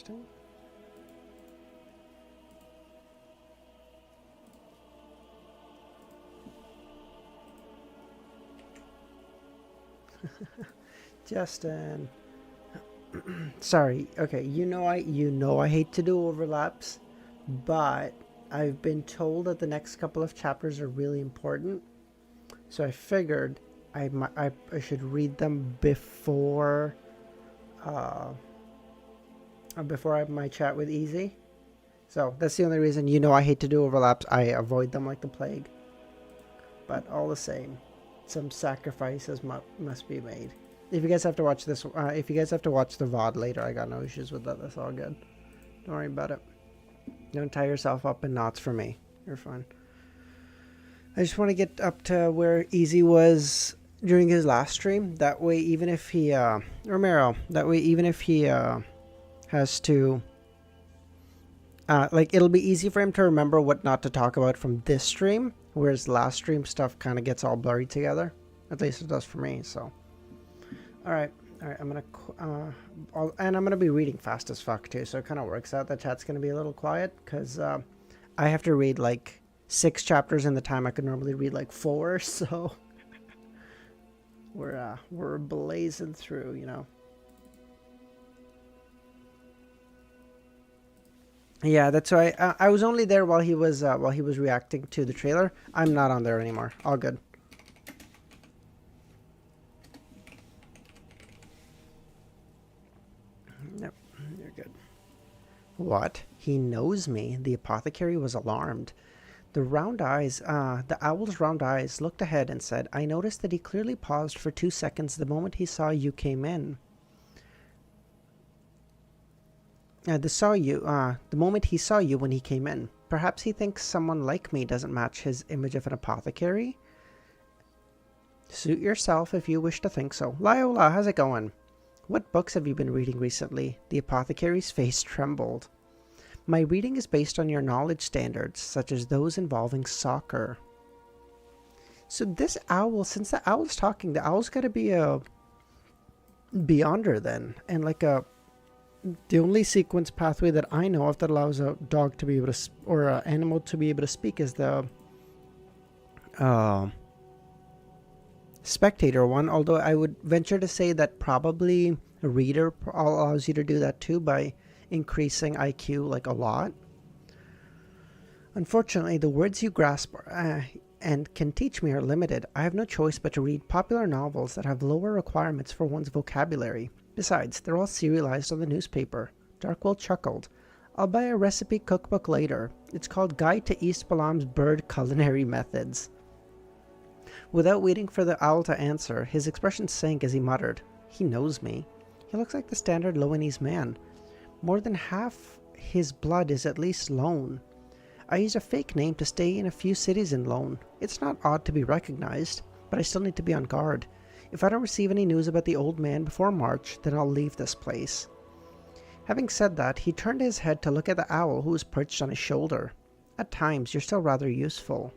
Interesting. Justin. Sorry. Okay, you know I hate to do overlaps, but I've been told that the next couple of chapters are really important. So I figured I should read them before before I have my chat with Easy. So that's the only reason. I hate to do overlaps. I avoid them like the plague. But all the same, some sacrifices must be made. If you guys have to watch this, if you guys have to watch the VOD later, I got no issues with that. That's all good. Don't worry about it. Don't tie yourself up in knots for me. You're fine. I just want to get up to where Easy was during his last stream. That way, even if he, Romero, that way, even if he has to, like, it'll be easy for him to remember what not to talk about from this stream, whereas last stream stuff kind of gets all blurry together. At least it does for me, so. Alright, I'm gonna, and I'm gonna be reading fast as fuck too, so it kind of works out that chat's gonna be a little quiet, because I have to read like 6 chapters in the time I could normally read like 4, so we're blazing through, you know. Yeah, that's why I was only there while he was reacting to the trailer. I'm not on there anymore. All good. Yep, you're good. What? He knows me. The apothecary was alarmed. The owl's round eyes looked ahead and said, I noticed that he clearly paused for 2 seconds the moment he saw you came in. The moment he saw you when he came in. Perhaps he thinks someone like me doesn't match his image of an apothecary? Suit yourself if you wish to think so. Liola, how's it going? What books have you been reading recently? The apothecary's face trembled. My reading is based on your knowledge standards, such as those involving soccer. So this owl, since the owl's talking, the owl's got to be a beyonder then, and like the only sequence pathway that I know of that allows a dog to be able to, or an animal to be able to speak, is the spectator one. Although I would venture to say that probably a reader allows you to do that too by increasing IQ like a lot. Unfortunately, the words you grasp and can teach me are limited. I have no choice but to read popular novels that have lower requirements for one's vocabulary. Besides, they're all serialized on the newspaper. Darkwell chuckled. I'll buy a recipe cookbook later. It's called Guide to East Balam's Bird Culinary Methods. Without waiting for the owl to answer, his expression sank as he muttered, He knows me. He looks like the standard Loanese man. More than half his blood is at least Lone. I use a fake name to stay in a few cities in Lone. It's not odd to be recognized, but I still need to be on guard. If I don't receive any news about the old man before March, then I'll leave this place. Having said that, he turned his head to look at the owl who was perched on his shoulder. At times, you're still rather useful.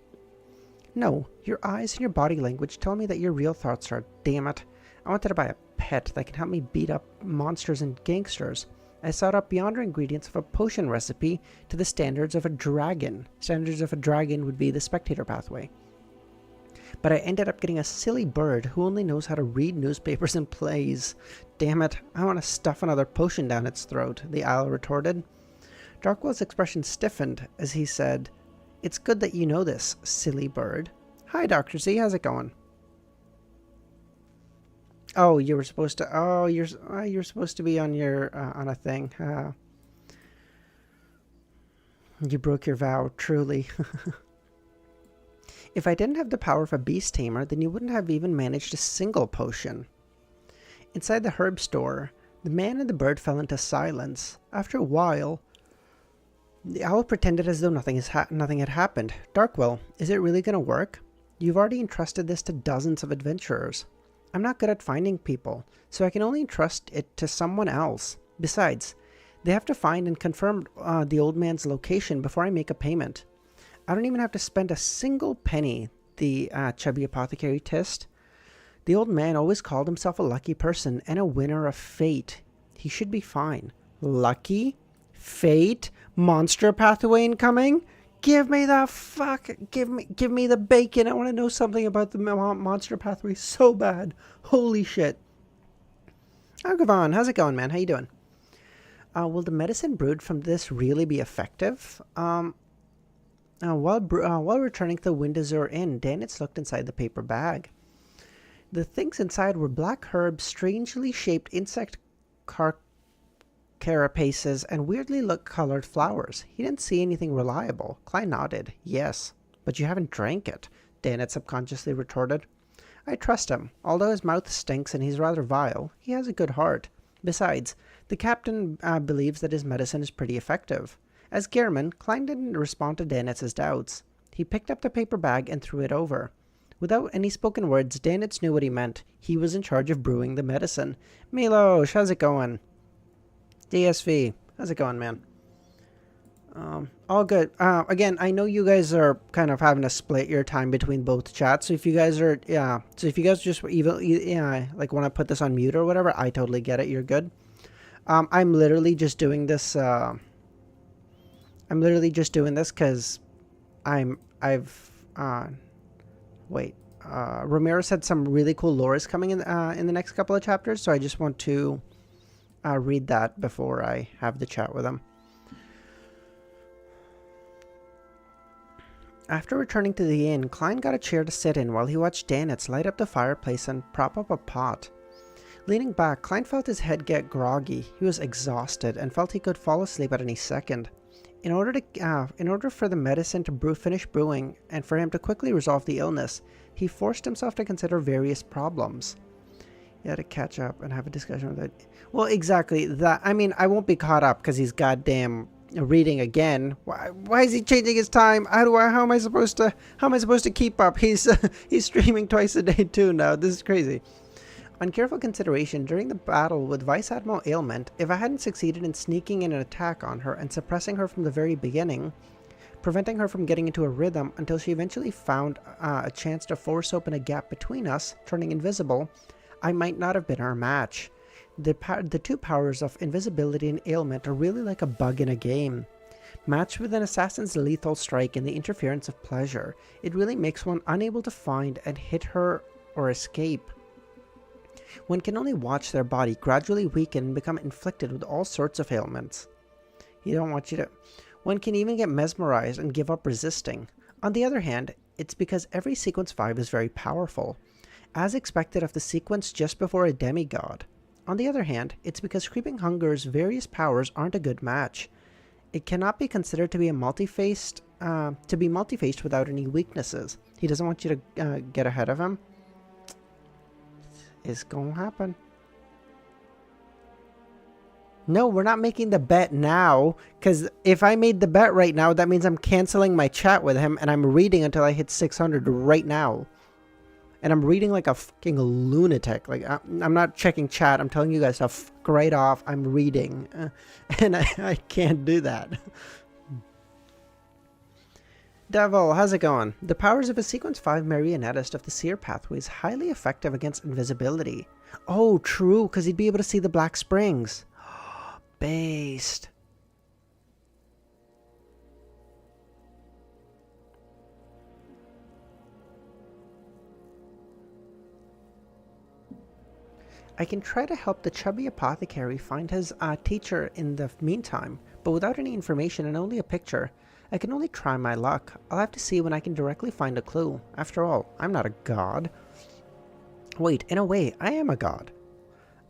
No, your eyes and your body language tell me that your real thoughts are, damn it. I wanted to buy a pet that can help me beat up monsters and gangsters. I sought out beyond ingredients of a potion recipe to the standards of a dragon. Standards of a dragon would be the spectator pathway. But I ended up getting a silly bird who only knows how to read newspapers and plays. Damn it, I want to stuff another potion down its throat, the owl retorted. Darkwell's expression stiffened as he said, It's good that you know this, silly bird. Hi, Dr. Z, how's it going? Oh, you were supposed to, you're supposed to be on your, on a thing. You broke your vow, truly. If I didn't have the power of a beast tamer, then you wouldn't have even managed a single potion. Inside the herb store, the man and the bird fell into silence. After a while, the owl pretended as though nothing had happened. Darkwell, is it really going to work? You've already entrusted this to dozens of adventurers. I'm not good at finding people, so I can only entrust it to someone else. Besides, they have to find and confirm the old man's location before I make a payment. I don't even have to spend a single penny, the chubby apothecary tissed. The old man always called himself a lucky person and a winner of fate. He should be fine. Lucky? Fate? Monster pathway incoming? Give me the give me the bacon. I want to know something about the monster pathway so bad. Holy shit. Argavon, how's it going, man? How you doing? Will the medicine brewed from this really be effective? While returning to the Windsor Inn, Danitz looked inside the paper bag. The things inside were black herbs, strangely shaped insect carapaces, and weirdly colored flowers. He didn't see anything reliable. Klein nodded. Yes, but you haven't drank it, Danitz subconsciously retorted. I trust him. Although his mouth stinks and he's rather vile, he has a good heart. Besides, the captain believes that his medicine is pretty effective. As Gehrman, Klein didn't respond to Danitz's doubts. He picked up the paper bag and threw it over. Without any spoken words, Danitz knew what he meant. He was in charge of brewing the medicine. Milosh, how's it going? DSV, how's it going, man? All good. Again, I know you guys are kind of having to split your time between both chats. So if you guys are, just like want to put this on mute or whatever, I totally get it. You're good. I'm literally just doing this. Because Ramirez had some really cool lores coming in the next couple of chapters, so I just want to read that before I have the chat with him. After returning to the inn, Klein got a chair to sit in while he watched Danitz light up the fireplace and prop up a pot. Leaning back, Klein felt his head get groggy. He was exhausted and felt he could fall asleep at any second. In order for the medicine to finish brewing and for him to quickly resolve the illness, he forced himself to consider various problems. He had to catch up and have a discussion with it. Well, exactly that. I mean, I won't be caught up because he's goddamn reading again. Why is he changing his time? How am I supposed to keep up? He's streaming twice a day too now. This is crazy. On careful consideration, during the battle with Vice Admiral Ailment, if I hadn't succeeded in sneaking in an attack on her and suppressing her from the very beginning, preventing her from getting into a rhythm until she eventually found a chance to force open a gap between us, turning invisible, I might not have been her match. The two powers of invisibility and ailment are really like a bug in a game. Matched with an assassin's lethal strike and the interference of pleasure, it really makes one unable to find and hit her or escape. One can only watch their body gradually weaken and become inflicted with all sorts of ailments. One can even get mesmerized and give up resisting. On the other hand, it's because every sequence 5 is very powerful, as expected of the sequence just before a demigod. On the other hand, it's because Creeping Hunger's various powers aren't a good match. It cannot be considered to be multi-faced without any weaknesses. He doesn't want you to get ahead of him. It's gonna happen. No, we're not making the bet now, because if I made the bet right now, that means I'm canceling my chat with him, and I'm reading until I hit 600 right now. And I'm reading like a fucking lunatic. Like, I'm not checking chat. I'm telling you guys to fuck right off. I'm reading. And I can't do that. Devil, how's it going? The powers of a Sequence 5 marionettist of the Seer pathway is highly effective against invisibility. Oh, true, because he'd be able to see the Black Springs. Based. I can try to help the chubby apothecary find his teacher in the meantime, but without any information and only a picture. I can only try my luck. I'll have to see when I can directly find a clue. After all, I'm not a god. Wait, in a way, I am a god.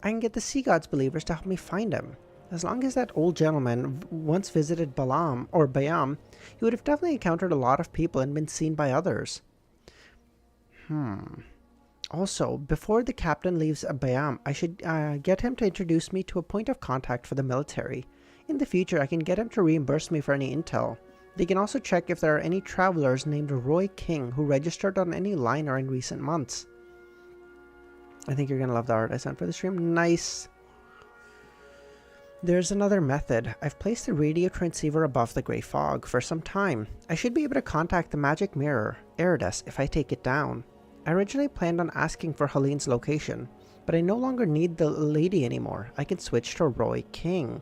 I can get the Sea Gods believers to help me find him. As long as that old gentleman once visited Bayam, he would have definitely encountered a lot of people and been seen by others. Also, before the captain leaves Bayam, I should get him to introduce me to a point of contact for the military. In the future, I can get him to reimburse me for any intel. They can also check if there are any travelers named Roy King who registered on any liner in recent months. I think you're going to love the art I sent for the stream. Nice. There's another method. I've placed the radio transceiver above the grey fog for some time. I should be able to contact the magic mirror, Aridus, if I take it down. I originally planned on asking for Helene's location, but I no longer need the lady anymore. I can switch to Roy King.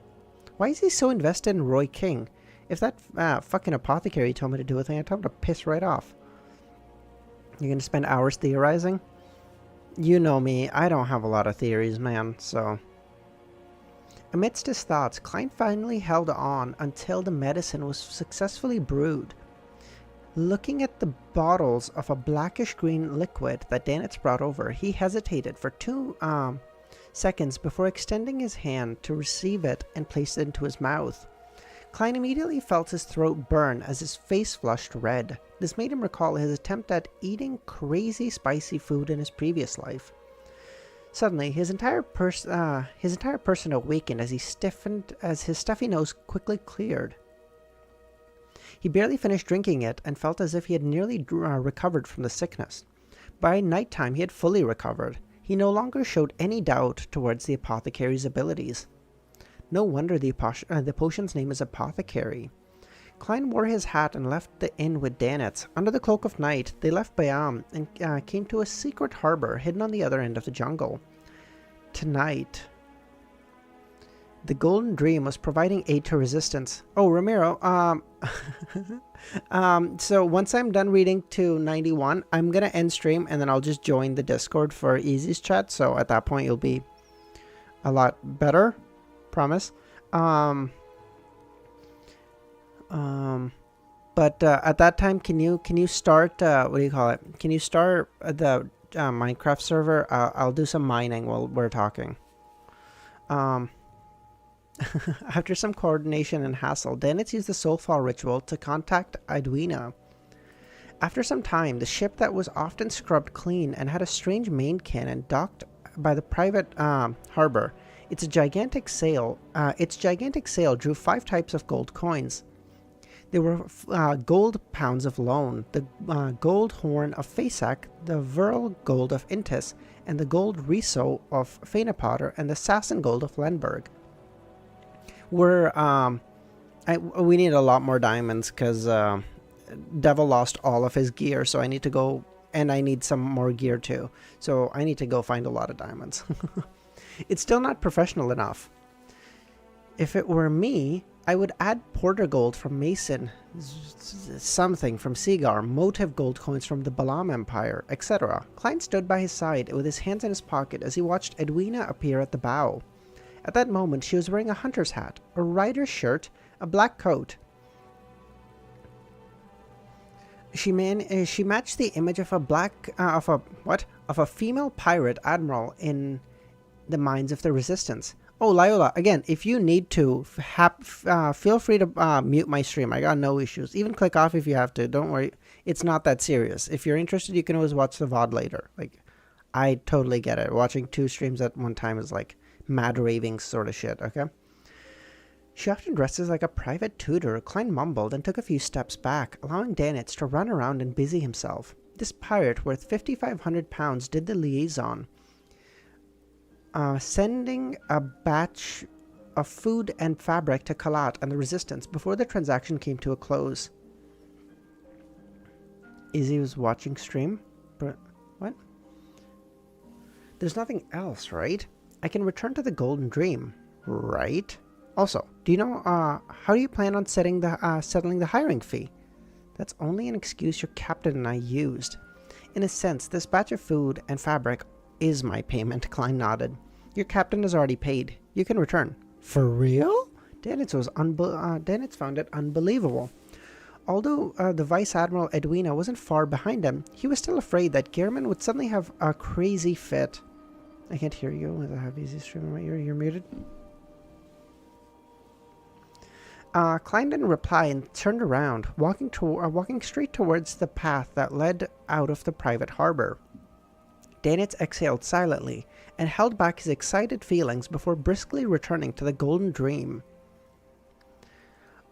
Why is he so invested in Roy King? If that fucking apothecary told me to do a thing, I'd tell him to piss right off. You're gonna spend hours theorizing? You know me, I don't have a lot of theories, man, so... Amidst his thoughts, Klein finally held on until the medicine was successfully brewed. Looking at the bottles of a blackish-green liquid that Danitz brought over, he hesitated for 2 seconds before extending his hand to receive it and place it into his mouth. Klein immediately felt his throat burn as his face flushed red. This made him recall his attempt at eating crazy spicy food in his previous life. Suddenly, his entire person awakened as his stuffy nose quickly cleared. He barely finished drinking it and felt as if he had nearly recovered from the sickness. By nighttime, he had fully recovered. He no longer showed any doubt towards the apothecary's abilities. No wonder the potion's name is Apothecary. Klein wore his hat and left the inn with Danitz. Under the cloak of night, they left Bayam and came to a secret harbor hidden on the other end of the jungle. Tonight, the Golden Dream was providing aid to resistance. Oh, Ramiro, so once I'm done reading to 91, I'm gonna end stream and then I'll just join the Discord for Easy's chat. So at that point, you'll be a lot better. Promise. But at that time, can you start what do you call it? Can you start the Minecraft server? I'll do some mining while we're talking. After some coordination and hassle, Danitz used the Soulfall ritual to contact Edwina. After some time, the ship that was often scrubbed clean and had a strange main cannon docked by the private harbor. Its gigantic sail drew 5 types of gold coins. There were gold pounds of Loan, the gold horn of Fasak, the Viral gold of Intis, and the gold riso of Fainapotter, and the Sasson gold of Lenberg. We need a lot more diamonds because Devil lost all of his gear, so I need to go, and I need some more gear too. So I need to go find a lot of diamonds. It's still not professional enough. If it were me, I would add Porter gold from Mason, something from Seagar, motive gold coins from the Balam Empire, etc. Klein stood by his side with his hands in his pocket as he watched Edwina appear at the bow. At that moment, she was wearing a hunter's hat, a rider's shirt, a black coat. She matched the image of a female pirate admiral in the minds of the resistance. Oh, Lyola, again, if you need to, feel free to mute my stream. I got no issues. Even click off if you have to. Don't worry. It's not that serious. If you're interested, you can always watch the VOD later. Like, I totally get it. Watching 2 streams at one time is like mad raving sort of shit, okay? She often dresses like a private tutor. Klein mumbled and took a few steps back, allowing Danitz to run around and busy himself. This pirate worth 5,500 pounds did the liaison, sending a batch of food and fabric to Kalat and the Resistance before the transaction came to a close. Izzy was watching stream? But what? There's nothing else, right? I can return to the Golden Dream, right? Also, do you know, how do you plan on settling the hiring fee? That's only an excuse your captain and I used. In a sense, this batch of food and fabric is my payment, Klein nodded. Your captain has already paid. You can return. For real? Danitz found it unbelievable. Although the Vice Admiral Edwina wasn't far behind him, he was still afraid that Gehrman would suddenly have a crazy fit. I can't hear you with a have easy stream in my ear. You're muted. Klein didn't reply and turned around, walking straight towards the path that led out of the private harbor. Danitz exhaled silently and held back his excited feelings before briskly returning to the Golden Dream.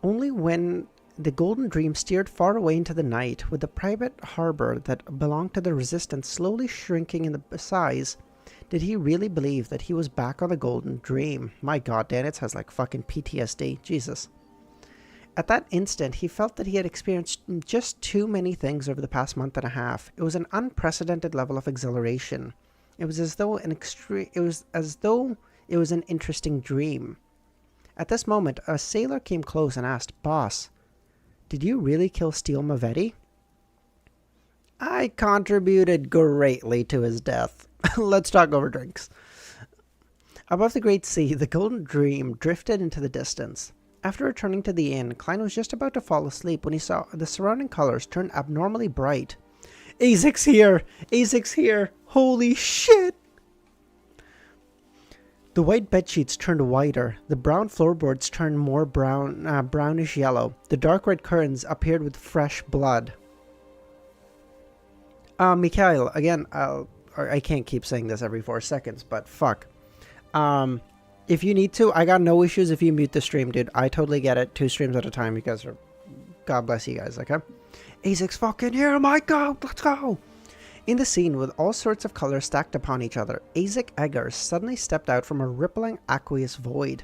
Only when the Golden Dream steered far away into the night, with the private harbor that belonged to the Resistance slowly shrinking in the size, did he really believe that he was back on the Golden Dream. My god, Danitz has like fucking PTSD. Jesus. At that instant, he felt that he had experienced just too many things over the past month and a half. It was an unprecedented level of exhilaration. It was as though it was an interesting dream. At this moment, a sailor came close and asked, "Boss, did you really kill Steel Mavetti?" "I contributed greatly to his death." Let's talk over drinks. Above the great sea, the Golden Dream drifted into the distance. After returning to the inn, Klein was just about to fall asleep when he saw the surrounding colors turn abnormally bright. "Azek's here! Azek's here! Holy shit!" The white bedsheets turned whiter. The brown floorboards turned more brownish yellow. The dark red curtains appeared with fresh blood. Mikhail, again, I can't keep saying this every 4 seconds, but fuck. If you need to, I got no issues if you mute the stream, dude. I totally get it. 2 streams at a time. You guys are... God bless you guys, okay? Azek's fucking here, my god! Let's go! In the scene, with all sorts of colors stacked upon each other, Azek Eggers suddenly stepped out from a rippling aqueous void.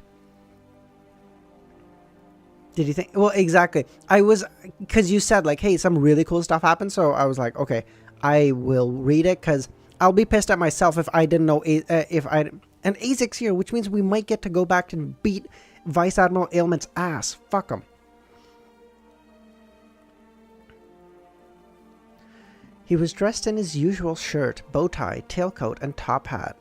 Did you think... Well, exactly. I was... Because you said, like, hey, some really cool stuff happened, so I was like, okay, I will read it, because I'll be pissed at myself if I didn't know... And Azek's here, which means we might get to go back and beat Vice Admiral Ailment's ass. Fuck him. He was dressed in his usual shirt, bow tie, tailcoat, and top hat.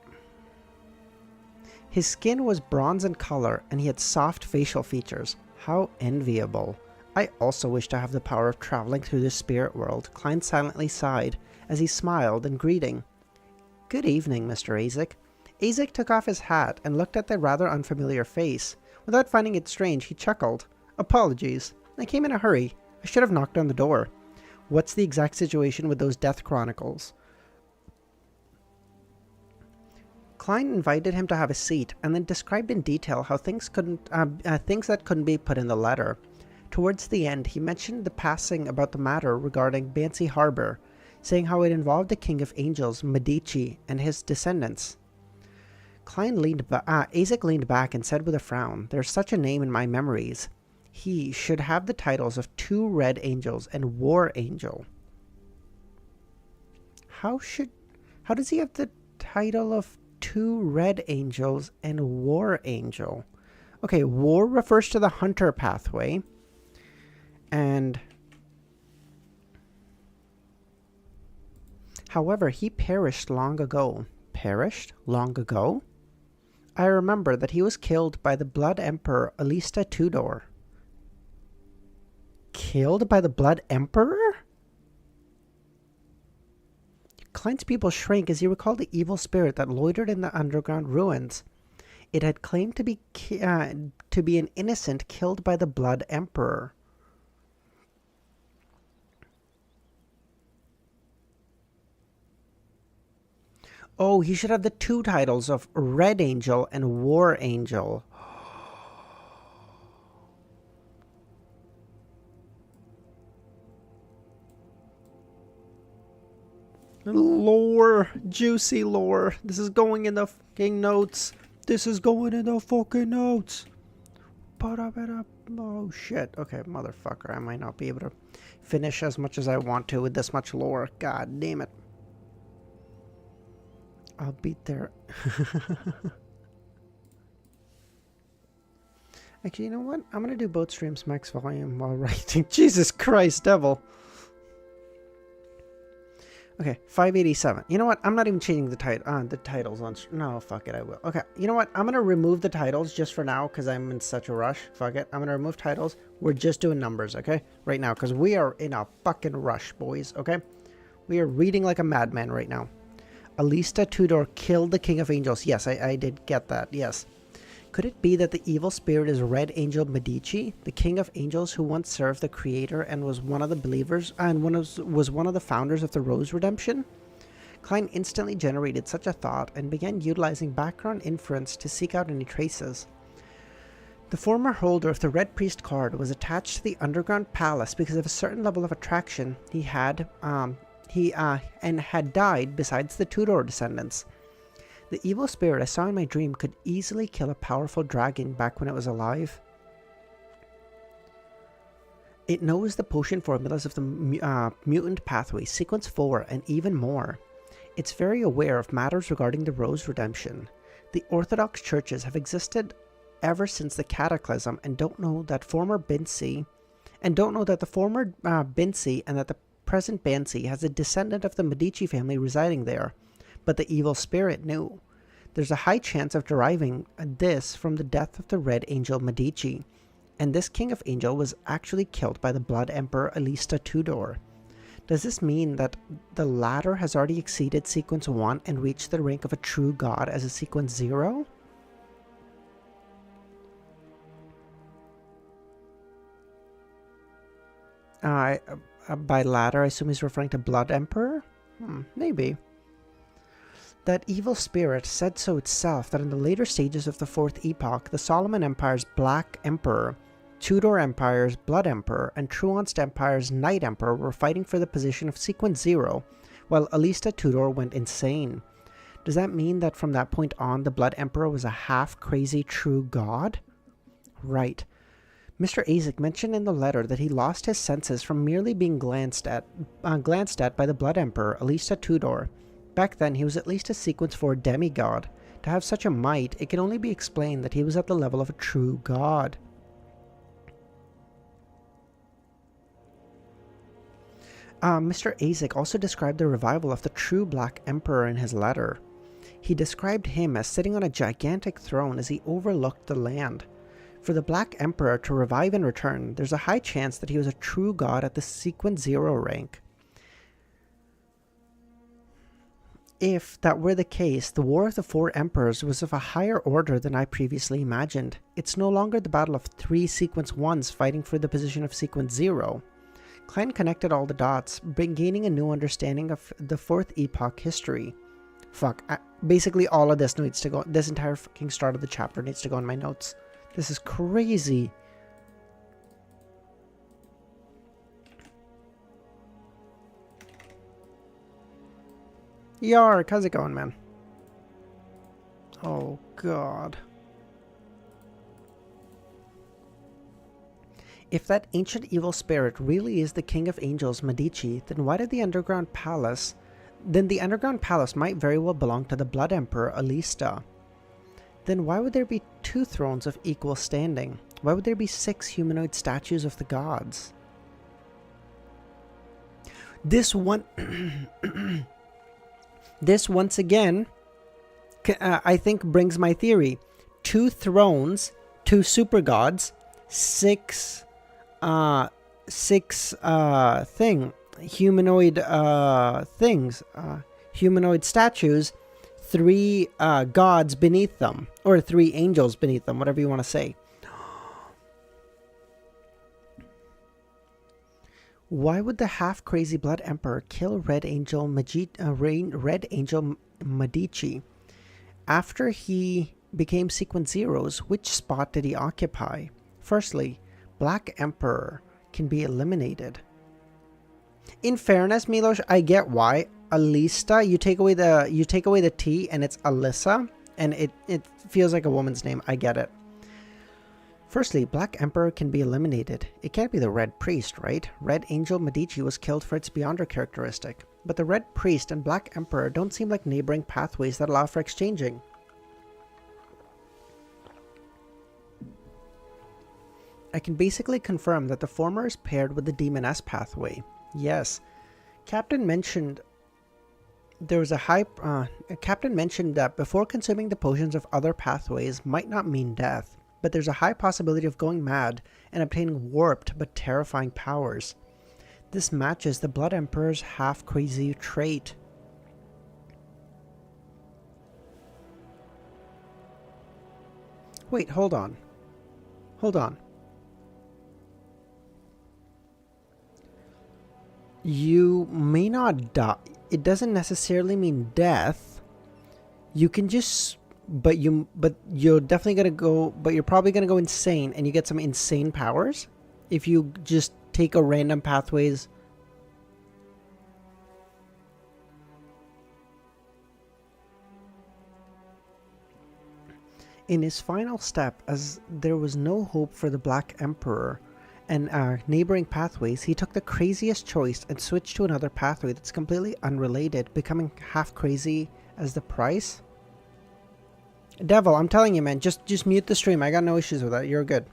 His skin was bronze in color, and he had soft facial features. How enviable. I also wish to have the power of traveling through the spirit world. Klein silently sighed as he smiled in greeting. "Good evening, Mr. Azek." Azek took off his hat and looked at the rather unfamiliar face. Without finding it strange, he chuckled. "Apologies. I came in a hurry. I should have knocked on the door. What's the exact situation with those death chronicles?" Klein invited him to have a seat and then described in detail how things that couldn't be put in the letter. Towards the end, he mentioned the passing about the matter regarding Bansi Harbor, saying how it involved the King of Angels, Medici, and his descendants. Azek leaned back and said with a frown, "There's such a name in my memories. He should have the titles of 2 Red Angels and War Angel." How does he have the title of 2 Red Angels and War Angel? Okay, War refers to the Hunter pathway. And... However, he perished long ago. Perished long ago? I remember that he was killed by the Blood Emperor Alista Tudor. Killed by the Blood Emperor? Klein's pupil shrank as he recalled the evil spirit that loitered in the underground ruins. It had claimed to be an innocent killed by the Blood Emperor. Oh, he should have the 2 titles of Red Angel and War Angel. Lore. Juicy lore. This is going in the fucking notes. This is going in the fucking notes. Oh, shit. Okay, motherfucker. I might not be able to finish as much as I want to with this much lore. God damn it. I'll beat there. Actually, you know what? I'm going to do both streams max volume while writing. Jesus Christ, devil. Okay, 587. You know what? I'm not even changing the titles on... No, fuck it, I will. Okay, you know what? I'm going to remove the titles just for now because I'm in such a rush. Fuck it. I'm going to remove titles. We're just doing numbers, okay? Right now, because we are in a fucking rush, boys, okay? We are reading like a madman right now. Alista Tudor killed the King of Angels. Yes, I did get that. Yes. Could it be that the evil spirit is Red Angel Medici, the King of Angels who once served the Creator and was one of the believers and was one of the founders of the Rose Redemption? Klein instantly generated such a thought and began utilizing background inference to seek out any traces. The former holder of the Red Priest card was attached to the underground palace because of a certain level of attraction he had and had died besides the Tudor descendants. The evil spirit I saw in my dream could easily kill a powerful dragon back when it was alive. It knows the potion formulas of the mutant pathway, sequence 4, and even more. It's very aware of matters regarding the Rose Redemption. The Orthodox churches have existed ever since the Cataclysm and don't know that the former Bincy and that the present Bansi has a descendant of the Medici family residing there, but the evil spirit knew. There's a high chance of deriving this from the death of the Red Angel Medici, and this King of Angel was actually killed by the Blood Emperor Alista Tudor. Does this mean that the latter has already exceeded Sequence 1 and reached the rank of a true god as a Sequence 0? By latter, I assume he's referring to Blood Emperor? Maybe. That evil spirit said so itself that in the later stages of the Fourth Epoch, the Solomon Empire's Black Emperor, Tudor Empire's Blood Emperor, and Truanst Empire's Night Emperor were fighting for the position of Sequence 0, while Alista Tudor went insane. Does that mean that from that point on, the Blood Emperor was a half-crazy true god? Right. Mr. Azek mentioned in the letter that he lost his senses from merely being glanced at by the Blood Emperor, Alista Tudor. Back then, he was at least a Sequence 4 demigod. To have such a might, it can only be explained that he was at the level of a true god. Mr. Azek also described the revival of the true Black Emperor in his letter. He described him as sitting on a gigantic throne as he overlooked the land. For the Black Emperor to revive and return, there's a high chance that he was a true god at the Sequence 0 rank. If that were the case, the War of the Four Emperors was of a higher order than I previously imagined. It's no longer the battle of 3 Sequence 1s fighting for the position of Sequence 0. Klein connected all the dots, gaining a new understanding of the Fourth Epoch history. Basically all of this needs to go, this entire fucking start of the chapter needs to go in my notes. This is crazy. Yark, how's it going, man? Oh, God. If that ancient evil spirit really is the King of Angels, Medici, then why did the underground palace... Then the underground palace might very well belong to the Blood Emperor, Alista. Then why would there be 2 thrones of equal standing? Why would there be 6 humanoid statues of the gods? This one... This, once again, I think brings my theory. 2 thrones, 2 super gods, 6 humanoid things, humanoid statues, 3 gods beneath them, or 3 angels beneath them, whatever you want to say. Why would the half-crazy Blood Emperor kill Red Angel Medici? After he became Sequence Zeros, which spot did he occupy? Firstly, Black Emperor can be eliminated. In fairness, Milos, I get why. Alista, you take away the T and it's Alyssa, and it feels like a woman's name. I get it. Firstly, Black Emperor can be eliminated. It can't be the Red Priest, right? Red Angel Medici was killed for its Beyonder characteristic. But the Red Priest and Black Emperor don't seem like neighboring pathways that allow for exchanging. I can basically confirm that the former is paired with the demoness pathway. Yes. Captain mentioned that before consuming the potions of other pathways might not mean death. But there's a high possibility of going mad and obtaining warped but terrifying powers. This matches the Blood Emperor's half-crazy trait. Wait, hold on. Hold on. You may not die. It doesn't necessarily mean death. You can just... But you're definitely gonna go. But you're probably gonna go insane, and you get some insane powers if you just take a random pathways. In his final step, as there was no hope for the Black Emperor and neighboring pathways, he took the craziest choice and switched to another pathway that's completely unrelated, becoming half crazy as the price. Devil, I'm telling you, man, just mute the stream. I got no issues with that. You're good.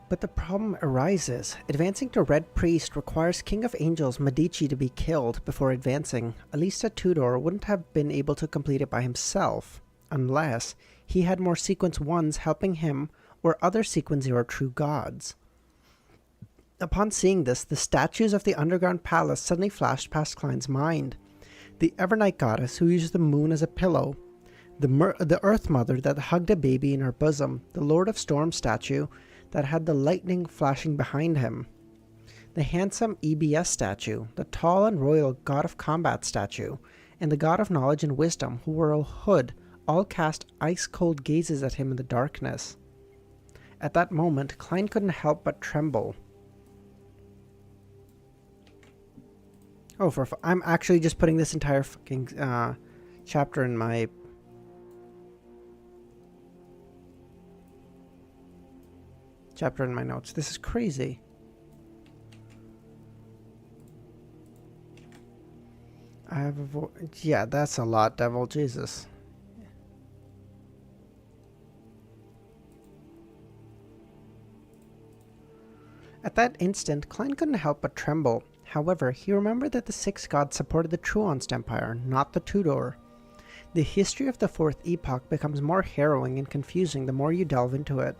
But the problem arises. Advancing to Red Priest requires King of Angels Medici to be killed before advancing. Alista Tudor wouldn't have been able to complete it by himself, unless he had more Sequence 1s helping him or other Sequence 0 true gods. Upon seeing this, the statues of the underground palace suddenly flashed past Klein's mind. The Evernight goddess who used the moon as a pillow, the Earth Mother that hugged a baby in her bosom, the Lord of Storm statue that had the lightning flashing behind him, the handsome EBS statue, the tall and royal God of Combat statue, and the God of Knowledge and Wisdom who wore a hood all cast ice-cold gazes at him in the darkness. At that moment, Klein couldn't help but tremble. Oh, I'm actually just putting this entire fucking chapter in my... notes. This is crazy. I have a yeah, that's a lot, Devil. Jesus. At that instant, Klein couldn't help but tremble. However, he remembered that the six gods supported the Truonst Empire, not the Tudor. The history of the Fourth Epoch becomes more harrowing and confusing the more you delve into it.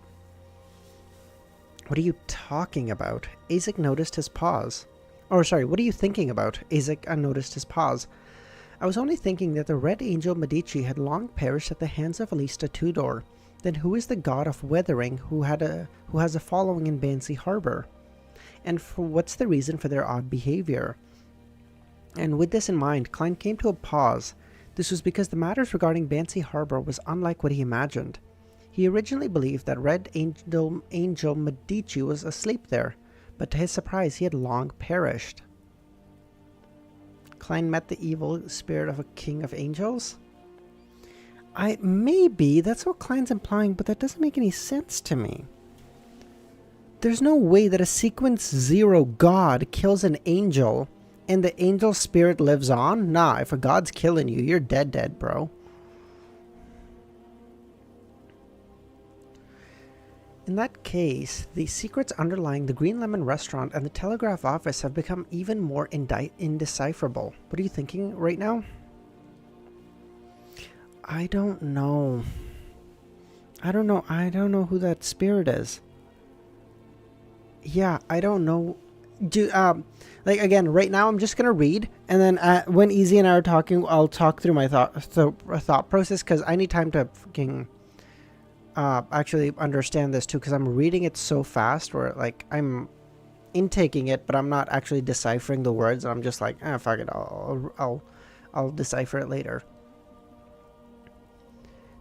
What are you talking about? Azek noticed his pause. Or sorry, what are you thinking about? Azek noticed his pause. I was only thinking that the Red Angel Medici had long perished at the hands of Alista Tudor. Then who is the god of weathering who has a following in Bansi Harbor? And what's the reason for their odd behavior? And with this in mind, Klein came to a pause. This was because the matters regarding Bansi Harbor was unlike what he imagined. He originally believed that Red Angel Medici was asleep there, but to his surprise he had long perished. Klein met the evil spirit of a king of angels? Maybe, that's what Klein's implying, but that doesn't make any sense to me. There's no way that a Sequence 0 god kills an angel and the angel spirit lives on? Nah, if a god's killing you, you're dead, bro. In that case, the secrets underlying the Green Lemon restaurant and the telegraph office have become even more indecipherable. What are you thinking right now? I don't know. I don't know who that spirit is. Yeah, I don't know. Like again, right now I'm just gonna read, and then when Easy and I are talking, I'll talk through my thought process, because I need time to fucking actually understand this too, because I'm reading it so fast where like I'm intaking it, but I'm not actually deciphering the words. I'm just like, fuck it, I'll decipher it later.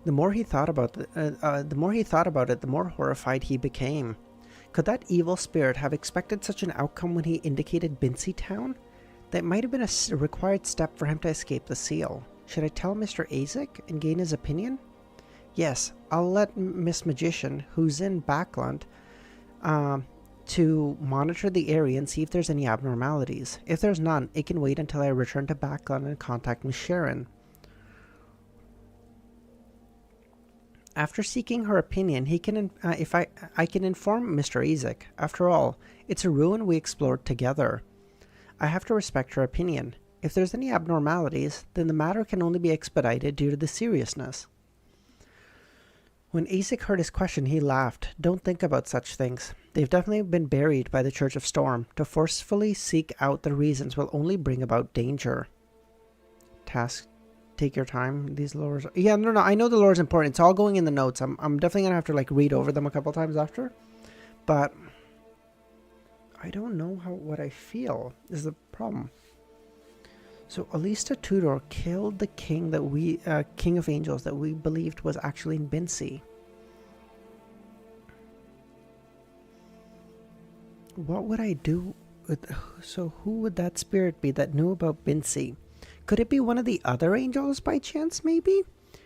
The more he thought about it, the more horrified he became. Could that evil spirit have expected such an outcome when he indicated Bincy Town? That might have been a required step for him to escape the seal. Should I tell Mr. Azek and gain his opinion? Yes, I'll let Miss Magician, who's in Backland, to monitor the area and see if there's any abnormalities. If there's none, it can wait until I return to Backland and contact Miss Sharon. After seeking her opinion, I can inform Mr. Azek. After all, it's a ruin we explored together. I have to respect her opinion. If there's any abnormalities, then the matter can only be expedited due to the seriousness. When Azek heard his question, he laughed. Don't think about such things. They've definitely been buried by the Church of Storm. To forcefully seek out the reasons will only bring about danger. Task. Take your time. These lores. Yeah, no. I know the lore is important. It's all going in the notes. I'm definitely gonna have to like read over them a couple times after. But I don't know what I feel is the problem. So Alista Tudor killed the king that King of Angels that we believed was actually in Bincy. What would I do with? So who would that spirit be that knew about Bincy? Could it be one of the other angels by chance, maybe?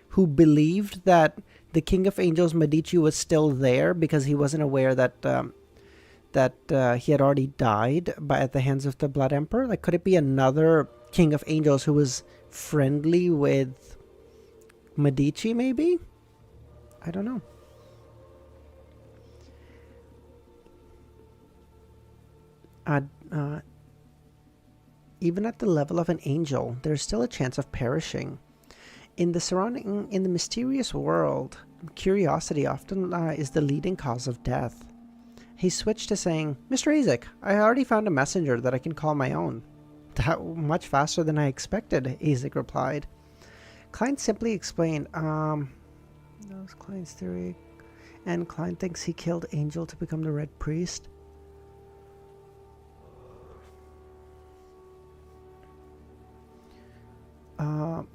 Who believed that the King of Angels Medici was still there because he wasn't aware that he had already died at the hands of the Blood Emperor? Like, could it be another king of angels who was friendly with Medici, maybe? I don't know. Even at the level of an angel, there's still a chance of perishing. In the mysterious world, curiosity often is the leading cause of death. He switched to saying, Mr. Isaac, I already found a messenger that I can call my own. That much faster than I expected, Isaac replied. Klein simply explained, that was Klein's theory, and Klein thinks he killed Angel to become the Red Priest.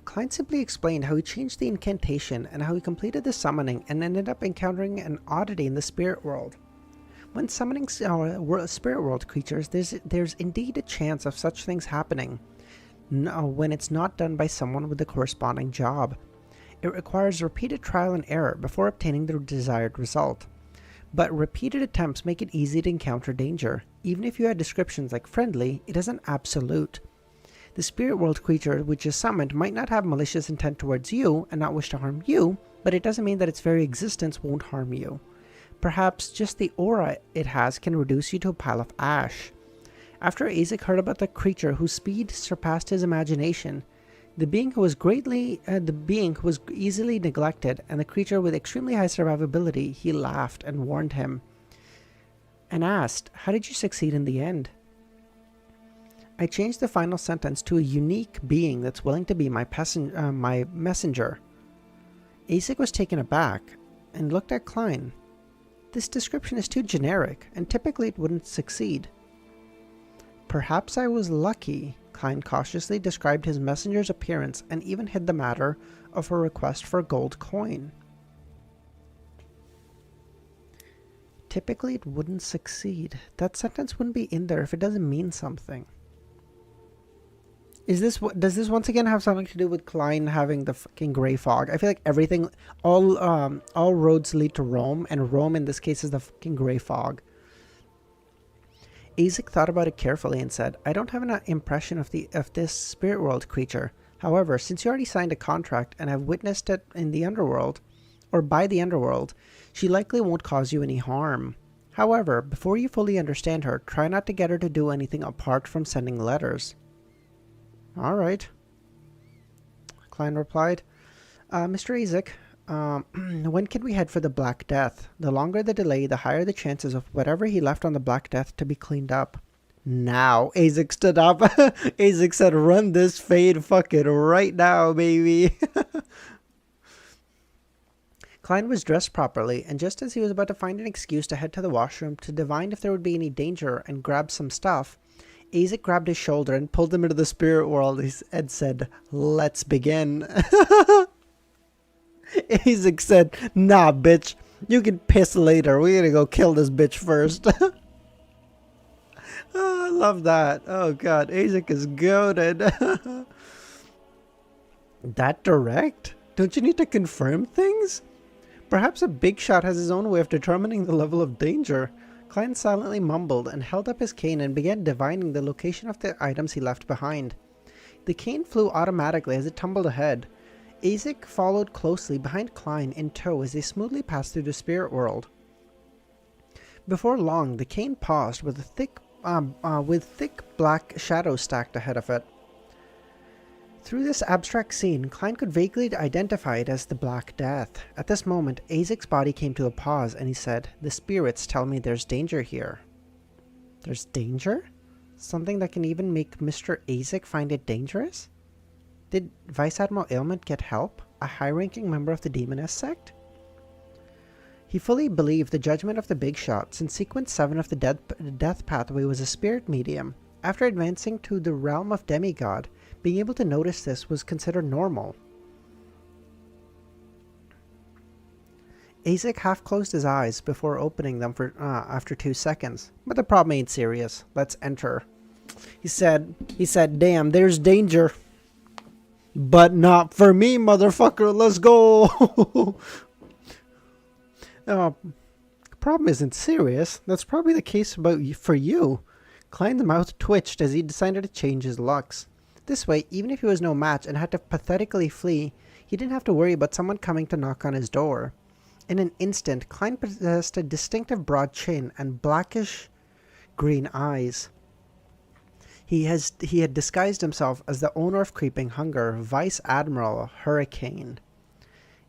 Klein simply explained how he changed the incantation and how he completed the summoning and ended up encountering an oddity in the spirit world. When summoning spirit world creatures, there's indeed a chance of such things happening when it's not done by someone with the corresponding job. It requires repeated trial and error before obtaining the desired result. But repeated attempts make it easy to encounter danger. Even if you had descriptions like friendly, it isn't absolute. The spirit world creature which is summoned might not have malicious intent towards you and not wish to harm you, but it doesn't mean that its very existence won't harm you. Perhaps just the aura it has can reduce you to a pile of ash. After Isaac heard about the creature whose speed surpassed his imagination, the being who was easily neglected, and the creature with extremely high survivability, he laughed and warned him, and asked, "How did you succeed in the end?" I changed the final sentence to a unique being that's willing to be my messenger. Isaac was taken aback and looked at Klein. This description is too generic, and typically it wouldn't succeed. Perhaps I was lucky, Klein cautiously described his messenger's appearance and even hid the matter of her request for a gold coin. Typically it wouldn't succeed. That sentence wouldn't be in there if it doesn't mean something. Does this once again have something to do with Klein having the fucking gray fog? I feel like everything, all roads lead to Rome, and Rome in this case is the fucking gray fog. Isaac thought about it carefully and said, I don't have an impression of this spirit world creature. However, since you already signed a contract and have witnessed it in the underworld, or by the underworld, she likely won't cause you any harm. However, before you fully understand her, try not to get her to do anything apart from sending letters. All right, Klein replied. Mr. Isaac, when can we head for the Black Death? The longer the delay, the higher the chances of whatever he left on the Black Death to be cleaned up. Now, Isaac stood up. Isaac said, run this fade fucking right now, baby. Klein was dressed properly, and just as he was about to find an excuse to head to the washroom to divine if there would be any danger and grab some stuff, Isaac grabbed his shoulder and pulled him into the spirit world and said, let's begin. Isaac said, nah, bitch, you can piss later. We're gonna go kill this bitch first. Oh, I love that. Oh, God, Isaac is goated. That direct? Don't you need to confirm things? Perhaps a big shot has his own way of determining the level of danger. Klein silently mumbled and held up his cane and began divining the location of the items he left behind. The cane flew automatically as it tumbled ahead. Isaac followed closely behind Klein in tow as they smoothly passed through the spirit world. Before long, the cane paused with thick black shadows stacked ahead of it. Through this abstract scene, Klein could vaguely identify it as the Black Death. At this moment, Isaac's body came to a pause, and he said, the spirits tell me there's danger here. There's danger? Something that can even make Mr. Isaac find it dangerous? Did Vice Admiral Ailment get help? A high-ranking member of the demoness sect? He fully believed the judgment of the Big Shot, since Sequence 7 of the Death Pathway was a spirit medium. After advancing to the realm of demigod, being able to notice this was considered normal. Isaac half closed his eyes before opening them after 2 seconds. But the problem ain't serious. Let's enter. He said, damn, there's danger. But not for me, motherfucker. Let's go. Problem isn't serious. That's probably the case for you. Klein's mouth twitched as he decided to change his looks. This way, even if he was no match and had to pathetically flee, he didn't have to worry about someone coming to knock on his door. In an instant, Klein possessed a distinctive broad chin and blackish green eyes. He had disguised himself as the owner of Creeping Hunger, Vice Admiral Hurricane.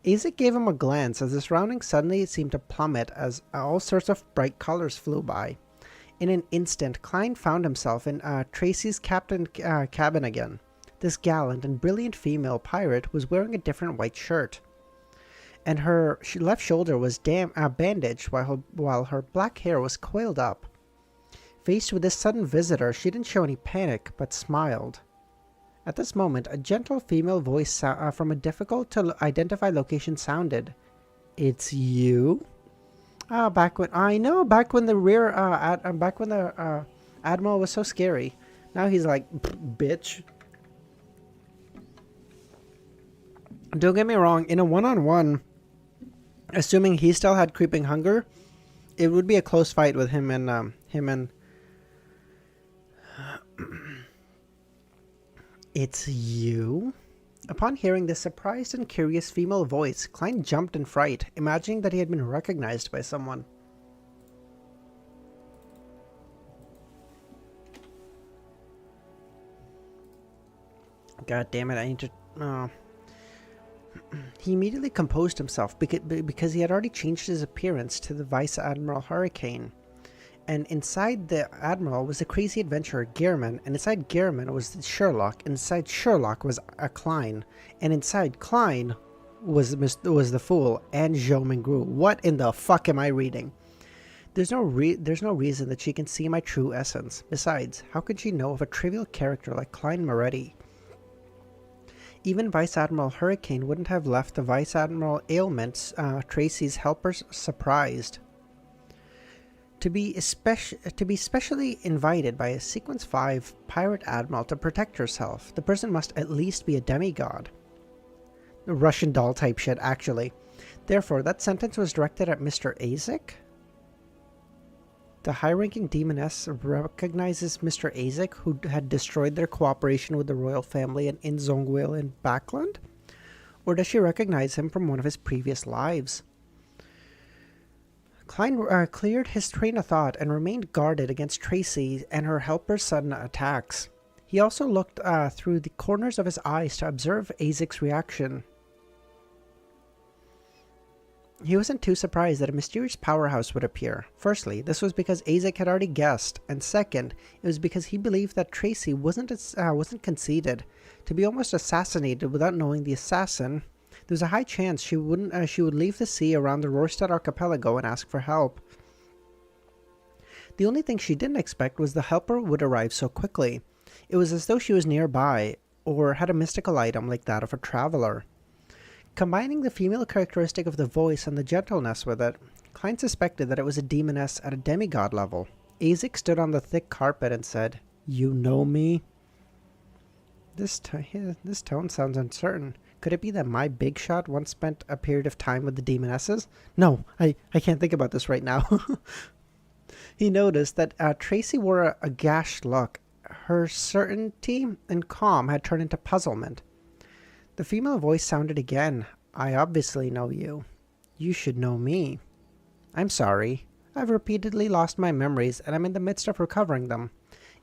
Azek gave him a glance as the surroundings suddenly seemed to plummet as all sorts of bright colors flew by. In an instant, Klein found himself in Tracy's cabin again. This gallant and brilliant female pirate was wearing a different white shirt, and her left shoulder was bandaged while her black hair was coiled up. Faced with this sudden visitor, she didn't show any panic, but smiled. At this moment, a gentle female voice from a difficult-to-identify location sounded. "It's you?" Back when the Admiral was so scary. Now he's like, bitch. Don't get me wrong, in a one-on-one, assuming he still had Creeping Hunger, it would be a close fight with him and It's you? Upon hearing this surprised and curious female voice, Klein jumped in fright, imagining that he had been recognized by someone. God damn it, I need to... He immediately composed himself because he had already changed his appearance to the Vice Admiral Hurricane. And inside the Admiral was the crazy adventurer Gehrman, and inside Gehrman was Sherlock, and inside Sherlock was a Klein, and inside Klein was the Fool and Zhou Mingru. What in the fuck am I reading? There's no reason that she can see my true essence. Besides, how could she know of a trivial character like Klein Moretti? Even Vice Admiral Hurricane wouldn't have left the Vice Admiral ailments Tracy's helpers surprised. To be specially invited by a Sequence 5 pirate admiral to protect herself, the person must at least be a demigod. Russian doll type shit, actually. Therefore, that sentence was directed at Mr. Azek? The high-ranking demoness recognizes Mr. Azek, who had destroyed their cooperation with the royal family in Zongwil and Backland? Or does she recognize him from one of his previous lives? Klein cleared his train of thought and remained guarded against Tracy and her helper's sudden attacks. He also looked through the corners of his eyes to observe Azek's reaction. He wasn't too surprised that a mysterious powerhouse would appear. Firstly, this was because Azek had already guessed, and second, it was because he believed that Tracy wasn't conceited. To be almost assassinated without knowing the assassin, there was a high chance she would leave the sea around the Rorstad archipelago and ask for help. The only thing she didn't expect was the helper would arrive so quickly. It was as though she was nearby, or had a mystical item like that of a traveler. Combining the female characteristic of the voice and the gentleness with it, Klein suspected that it was a demoness at a demigod level. Azek stood on the thick carpet and said, "You know me?" This tone sounds uncertain. Could it be that my big shot once spent a period of time with the demonesses? No, I can't think about this right now. He noticed that Tracy wore a gashed look. Her certainty and calm had turned into puzzlement. The female voice sounded again. "I obviously know you. You should know me." "I'm sorry. I've repeatedly lost my memories, and I'm in the midst of recovering them.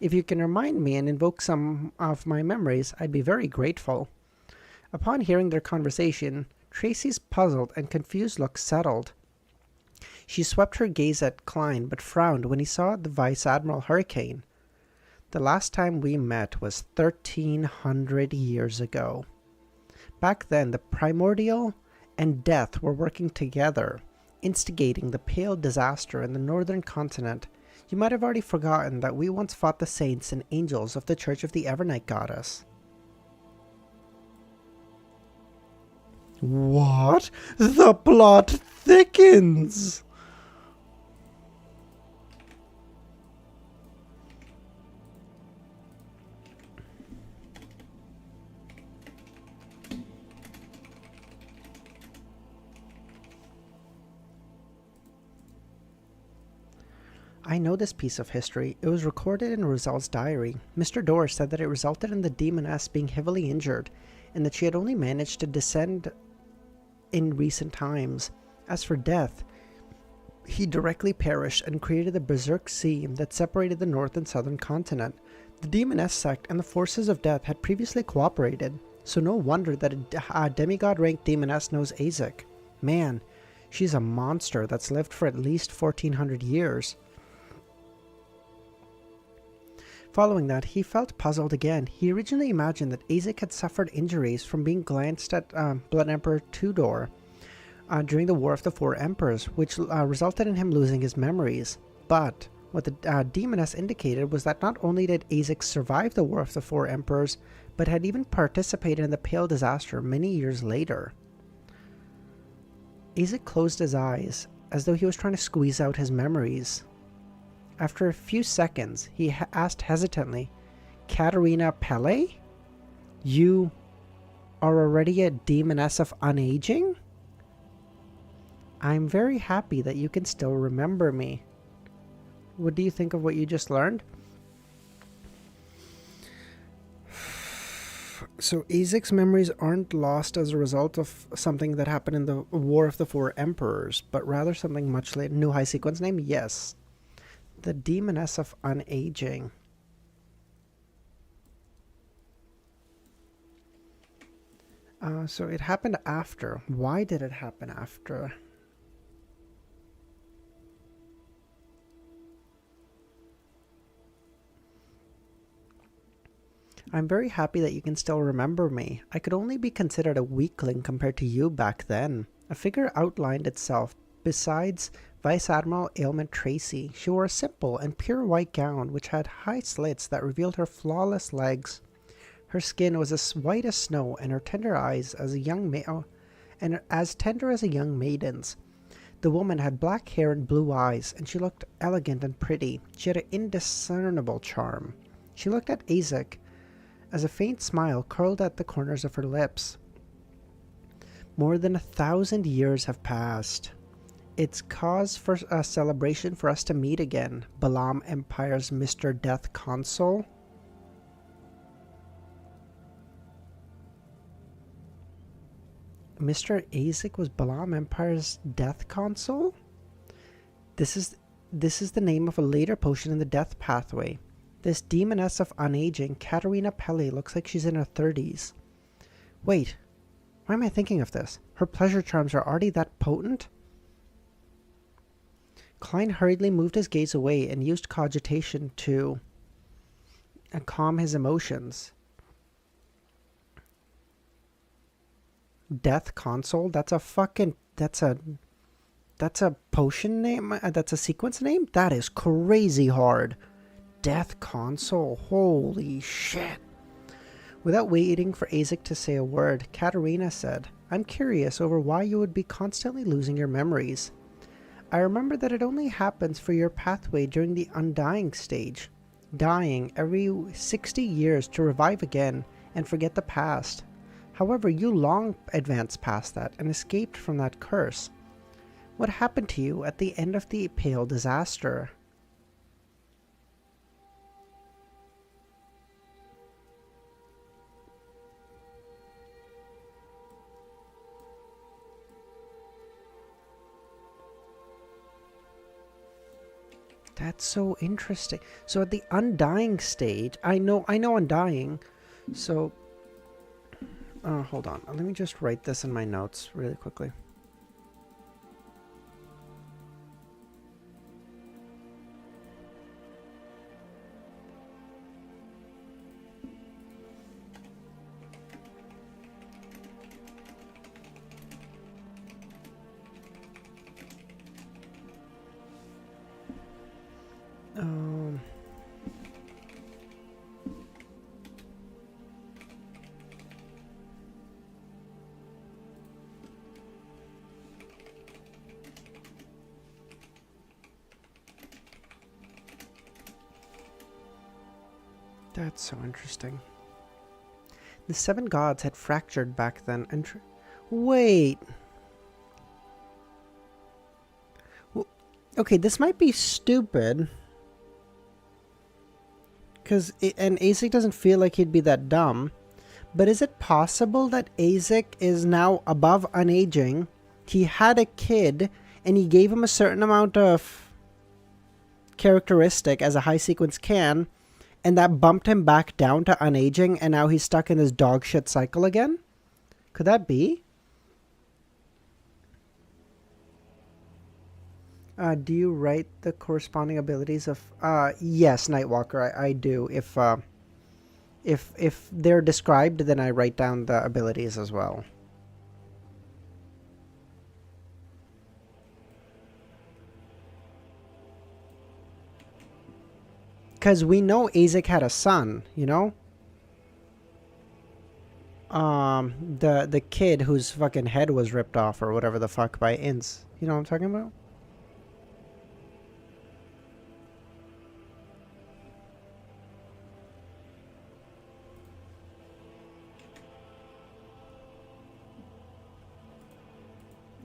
If you can remind me and invoke some of my memories, I'd be very grateful." Upon hearing their conversation, Tracy's puzzled and confused look settled. She swept her gaze at Klein, but frowned when he saw the Vice Admiral Hurricane. "The last time we met was 1,300 years ago. Back then, the Primordial and Death were working together, instigating the Pale Disaster in the northern continent. You might have already forgotten that we once fought the saints and angels of the Church of the Evernight Goddess." What? The plot thickens! I know this piece of history. It was recorded in Roselle's diary. Mr. Dorr said that it resulted in the demoness being heavily injured, and that she had only managed to descend in recent times. As for death, he directly perished and created the Berserk Sea that separated the north and southern continent. The demoness sect and the forces of death had previously cooperated, so no wonder that a demigod-ranked demoness knows Azek. Man, she's a monster that's lived for at least 1400 years. Following that, he felt puzzled again. He originally imagined that Azek had suffered injuries from being glanced at Blood Emperor Tudor during the War of the Four Emperors, which resulted in him losing his memories. But what the demoness indicated was that not only did Azek survive the War of the Four Emperors, but had even participated in the Pale Disaster many years later. Azek closed his eyes, as though he was trying to squeeze out his memories. After a few seconds, he asked hesitantly, "Katerina Pelle? You are already a demoness of unaging? I'm very happy that you can still remember me. What do you think of what you just learned?" So Azek's memories aren't lost as a result of something that happened in the War of the Four Emperors, but rather something much later. New high sequence name? Yes. The demoness of unaging. So it happened after. Why did it happen after? I'm very happy that you can still remember me. I could only be considered a weakling compared to you back then. A figure outlined itself. Besides Vice Admiral Ailment Tracy, she wore a simple and pure white gown which had high slits that revealed her flawless legs. Her skin was as white as snow, and her tender eyes as tender as a young maiden's. The woman had black hair and blue eyes, and she looked elegant and pretty. She had an indiscernible charm. She looked at Azek as a faint smile curled at the corners of her lips. More than 1,000 years have passed. It's cause for a celebration for us to meet again, Balaam Empire's Mr. Death Consul. Mr. Azek was Balaam Empire's Death Consul? This is the name of a later potion in the Death Pathway. This demoness of unaging, Katerina Pelle, looks like she's in her 30s. Wait, why am I thinking of this? Her pleasure charms are already that potent? Klein hurriedly moved his gaze away and used cogitation to calm his emotions. Death Console? That's a potion name? That's a sequence name? That is crazy hard. Death Console? Holy shit. Without waiting for Azek to say a word, Katerina said, "I'm curious over why you would be constantly losing your memories. I remember that it only happens for your pathway during the undying stage, dying every 60 years to revive again and forget the past. However, you long advanced past that and escaped from that curse. What happened to you at the end of the Pale Disaster?" That's so interesting. So at the undying stage, I know undying. So, hold on. Let me just write this in my notes really quickly. That's so interesting. The 7 gods had fractured back then wait. Okay, this might be stupid. And Azek doesn't feel like he'd be that dumb. But is it possible that Azek is now above unaging? He had a kid, and he gave him a certain amount of characteristic, as a high sequence can, and that bumped him back down to unaging, and now he's stuck in this dog shit cycle again? Could that be? Do you write the corresponding abilities of... yes, Nightwalker, I do. If they're described, then I write down the abilities as well. Because we know Azek had a son, you know? The kid whose fucking head was ripped off or whatever the fuck by Inns. You know what I'm talking about?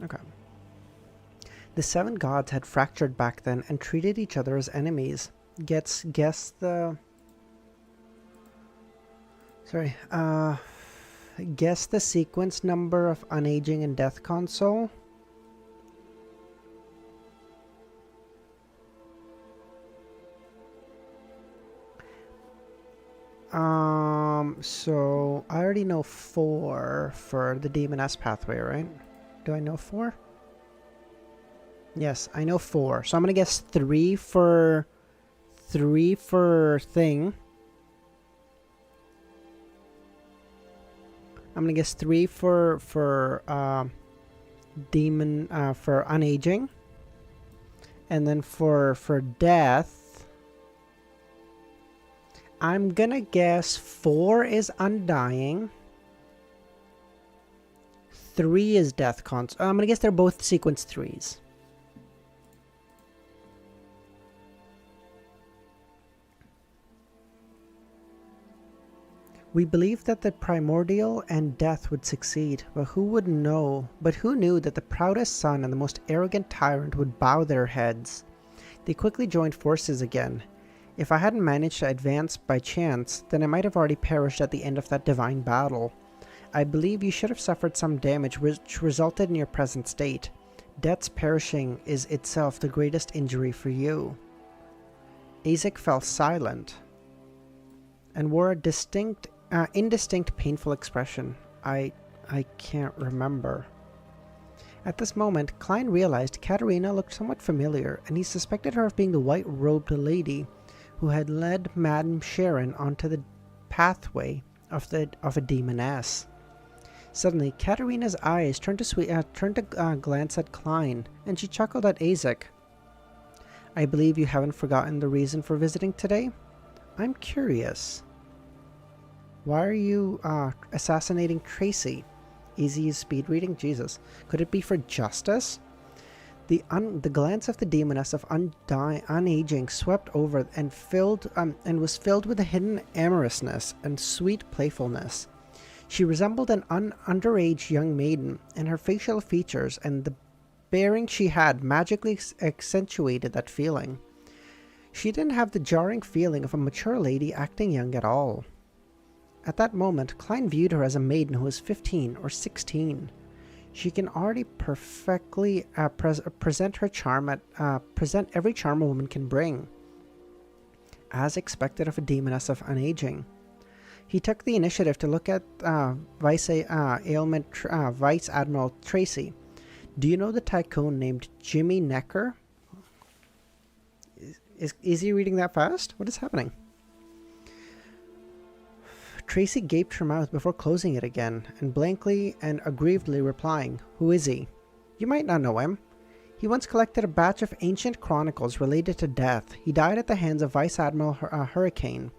Okay. The seven gods had fractured back then and treated each other as enemies. Guess the... Sorry, guess the sequence number of unaging and death console. So I already know 4 for the demoness pathway, right? Do I know 4? Yes, I know 4. So I'm gonna guess 3 for thing. I'm gonna guess 3 for demon for unaging, and then for death, I'm gonna guess 4 is undying. 3 is death cons. I'm gonna guess they're both sequence 3s. We believed that the primordial and death would succeed, but who would know? But who knew that the proudest son and the most arrogant tyrant would bow their heads? They quickly joined forces again. If I hadn't managed to advance by chance, then I might have already perished at the end of that divine battle. I believe you should have suffered some damage which resulted in your present state. Death's perishing is itself the greatest injury for you. Azek fell silent and wore a indistinct, painful expression. I can't remember. At this moment, Klein realized Katerina looked somewhat familiar, and he suspected her of being the white-robed lady who had led Madame Sharon onto the pathway of a demoness. Suddenly, Katerina's eyes turned to glance at Klein, and she chuckled at Azek. I believe you haven't forgotten the reason for visiting today? I'm curious. Why are you assassinating Tracy? Easy speed reading? Jesus. Could it be for justice? The glance of the demoness of unaging swept over and was filled with a hidden amorousness and sweet playfulness. She resembled an underage young maiden, and her facial features and the bearing she had magically accentuated that feeling. She didn't have the jarring feeling of a mature lady acting young at all. At that moment, Klein viewed her as a maiden who was 15 or 16. She can already perfectly present her charm present every charm a woman can bring, as expected of a demoness of unaging. He took the initiative to look at Vice Admiral Tracy. Do you know the tycoon named Jimmy Necker? Is he reading that fast? What is happening? Tracy gaped her mouth before closing it again, and blankly and aggrievedly replying, Who is he? You might not know him. He once collected a batch of ancient chronicles related to death. He died at the hands of Vice Admiral Hurricane.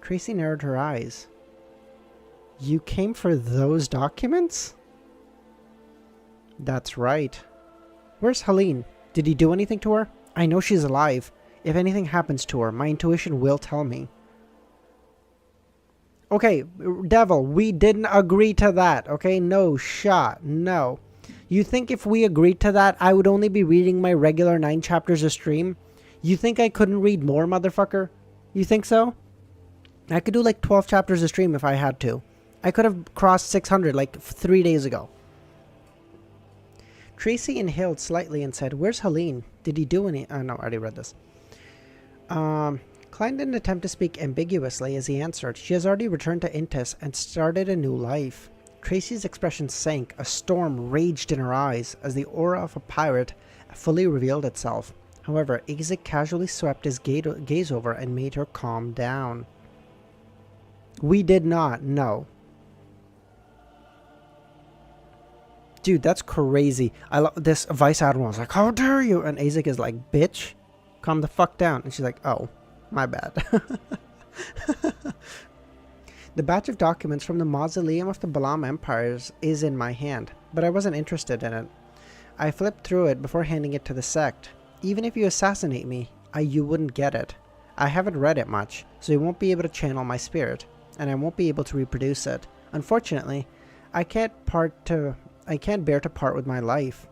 Tracy narrowed her eyes. You came for those documents? That's right. Where's Helene? Did he do anything to her? I know she's alive. If anything happens to her, my intuition will tell me. Okay, Devil, we didn't agree to that, okay? No shot, no. You think if we agreed to that, I would only be reading my regular 9 chapters a stream? You think I couldn't read more, motherfucker? You think so? I could do like 12 chapters a stream if I had to. I could have crossed 600 like 3 days ago. Tracy inhaled slightly and said, "Where's Helene? Did he do any..." No, I already read this. Klein didn't attempt to speak ambiguously as he answered. She has already returned to Intis and started a new life. Tracy's expression sank. A storm raged in her eyes as the aura of a pirate fully revealed itself. However, Isaac casually swept his gaze over and made her calm down. We did not know. Dude, that's crazy. I love this. Vice Admiral is like, "How dare you?" And Isaac is like, "Bitch, calm the fuck down." And she's like, "Oh, my bad." The batch of documents from the mausoleum of the Balam Empires is in my hand, but I wasn't interested in it. I flipped through it before handing it to the sect. Even if you assassinate me, you wouldn't get it. I haven't read it much, so you won't be able to channel my spirit, and I won't be able to reproduce it. Unfortunately, I can't bear to part with my life.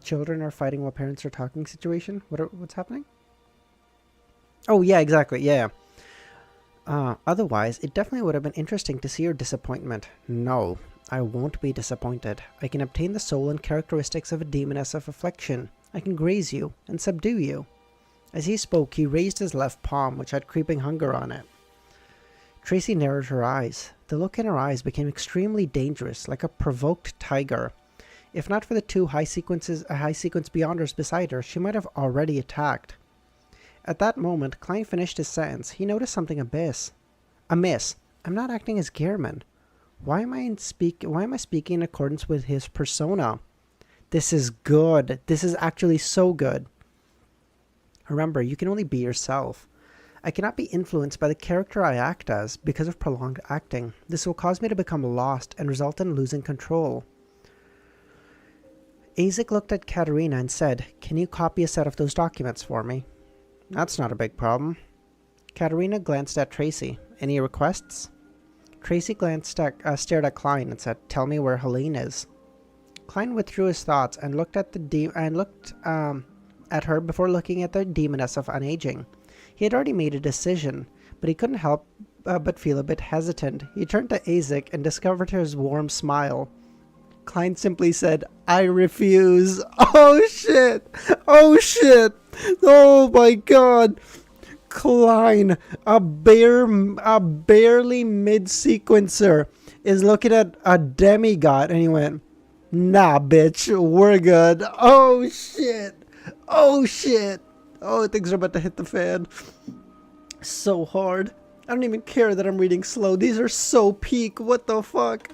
Children are fighting while parents are talking situation? What's happening? Oh, yeah, exactly, yeah. Otherwise, it definitely would have been interesting to see your disappointment. No, I won't be disappointed. I can obtain the soul and characteristics of a demoness of affliction. I can graze you and subdue you. As he spoke, he raised his left palm, which had creeping hunger on it. Tracy narrowed her eyes. The look in her eyes became extremely dangerous, like a provoked tiger. If not for the two high sequence beyonders beside her, she might have already attacked. At that moment, Klein finished his sentence. He noticed something amiss. I'm not acting as Gehrman. Why am I speaking in accordance with his persona? This is good. This is actually so good. Remember, you can only be yourself. I cannot be influenced by the character I act as because of prolonged acting. This will cause me to become lost and result in losing control. Isaac looked at Katerina and said, "Can you copy a set of those documents for me?" "That's not a big problem." Katerina glanced at Tracy. "Any requests?" Tracy stared at Klein and said, "Tell me where Helene is." Klein withdrew his thoughts and looked at at her before looking at the demoness of unaging. He had already made a decision, but he couldn't help but feel a bit hesitant. He turned to Isaac and discovered his warm smile. Klein simply said, "I refuse." Oh shit! Oh shit! Oh my god! Klein, a barely mid-sequencer, is looking at a demigod and he went, "Nah, bitch, we're good." Oh shit! Oh shit! Oh, things are about to hit the fan. So hard. I don't even care that I'm reading slow. These are so peak. What the fuck?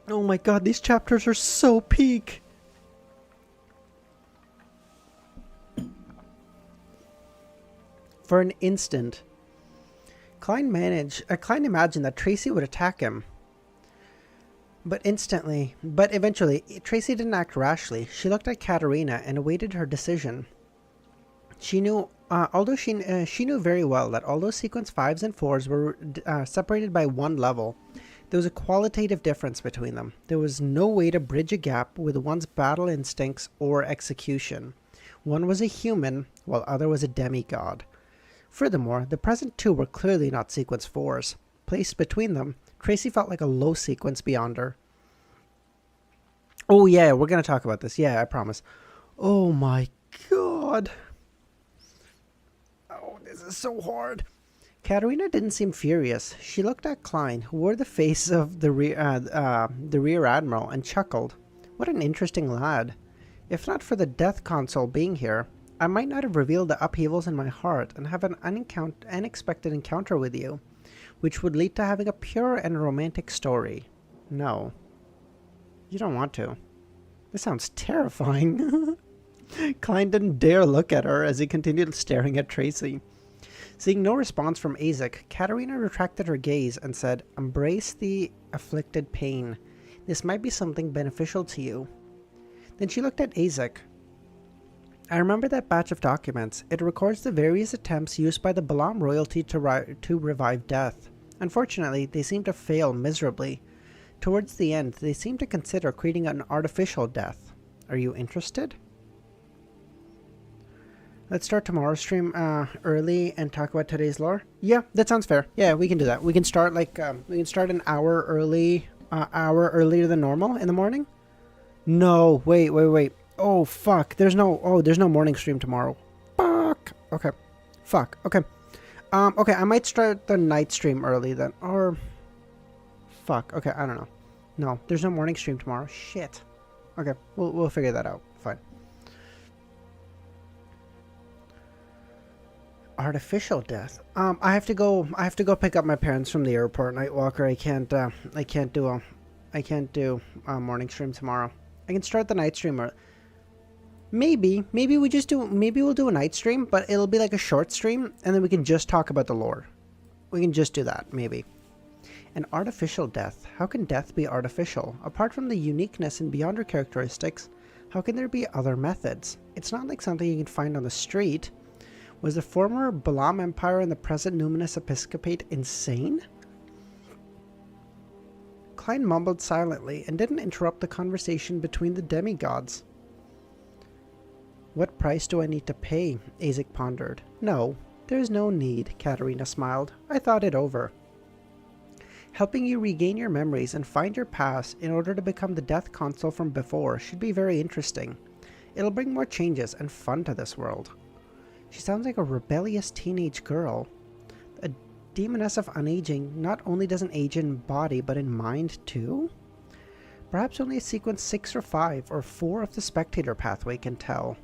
Oh my god, these chapters are so peak. For an instant, Klein imagined that Tracy would attack him. But eventually, Tracy didn't act rashly. She looked at Katerina and awaited her decision. She knew very well that although sequence 5s and 4s were separated by one level, there was a qualitative difference between them. There was no way to bridge a gap with one's battle instincts or execution. One was a human, while other was a demigod. Furthermore, the present two were clearly not sequence 4s. Placed between them, Tracy felt like a low sequence beyonder. Oh yeah, we're going to talk about this. Yeah, I promise. Oh my god. Oh, this is so hard. Katerina didn't seem furious. She looked at Klein, who wore the face of the rear admiral, and chuckled. What an interesting lad. If not for the death console being here, I might not have revealed the upheavals in my heart and have an unexpected encounter with you, which would lead to having a pure and romantic story. No. You don't want to. This sounds terrifying. Klein didn't dare look at her as he continued staring at Tracy. Seeing no response from Isaac, Katerina retracted her gaze and said, "Embrace the afflicted pain. This might be something beneficial to you." Then she looked at Isaac. "I remember that batch of documents. It records the various attempts used by the Balam royalty to revive death. Unfortunately, they seem to fail miserably. Towards the end, they seem to consider creating an artificial death. Are you interested? Let's start tomorrow's stream early and talk about today's lore. Yeah, that sounds fair. Yeah, we can do that. We can start an hour earlier than normal in the morning. No, wait. Oh fuck, there's no morning stream tomorrow. Fuck. Okay. Fuck. Okay. Okay, I might start the night stream early then, or fuck. Okay, I don't know. No, there's no morning stream tomorrow. Shit. Okay, we'll figure that out. Fine. Artificial death. I have to go pick up my parents from the airport, Nightwalker. I can't do a morning stream tomorrow. I can start the night stream or maybe we'll do a night stream, but it'll be like a short stream and then we can just talk about the lore. We can just do that, maybe. An artificial death. How can death be artificial? Apart from the uniqueness and beyond her characteristics, how can there be other methods? It's not like something you can find on the street. Was the former Balam Empire and the present Numinous Episcopate insane? Klein mumbled silently and didn't interrupt the conversation between the demigods. What price do I need to pay? Azek pondered. No, there's no need, Katerina smiled. I thought it over. Helping you regain your memories and find your past in order to become the death console from before should be very interesting. It'll bring more changes and fun to this world. She sounds like a rebellious teenage girl. A demoness of unaging not only doesn't age in body, but in mind too? Perhaps only a sequence 6 or 5 or 4 of the spectator pathway can tell.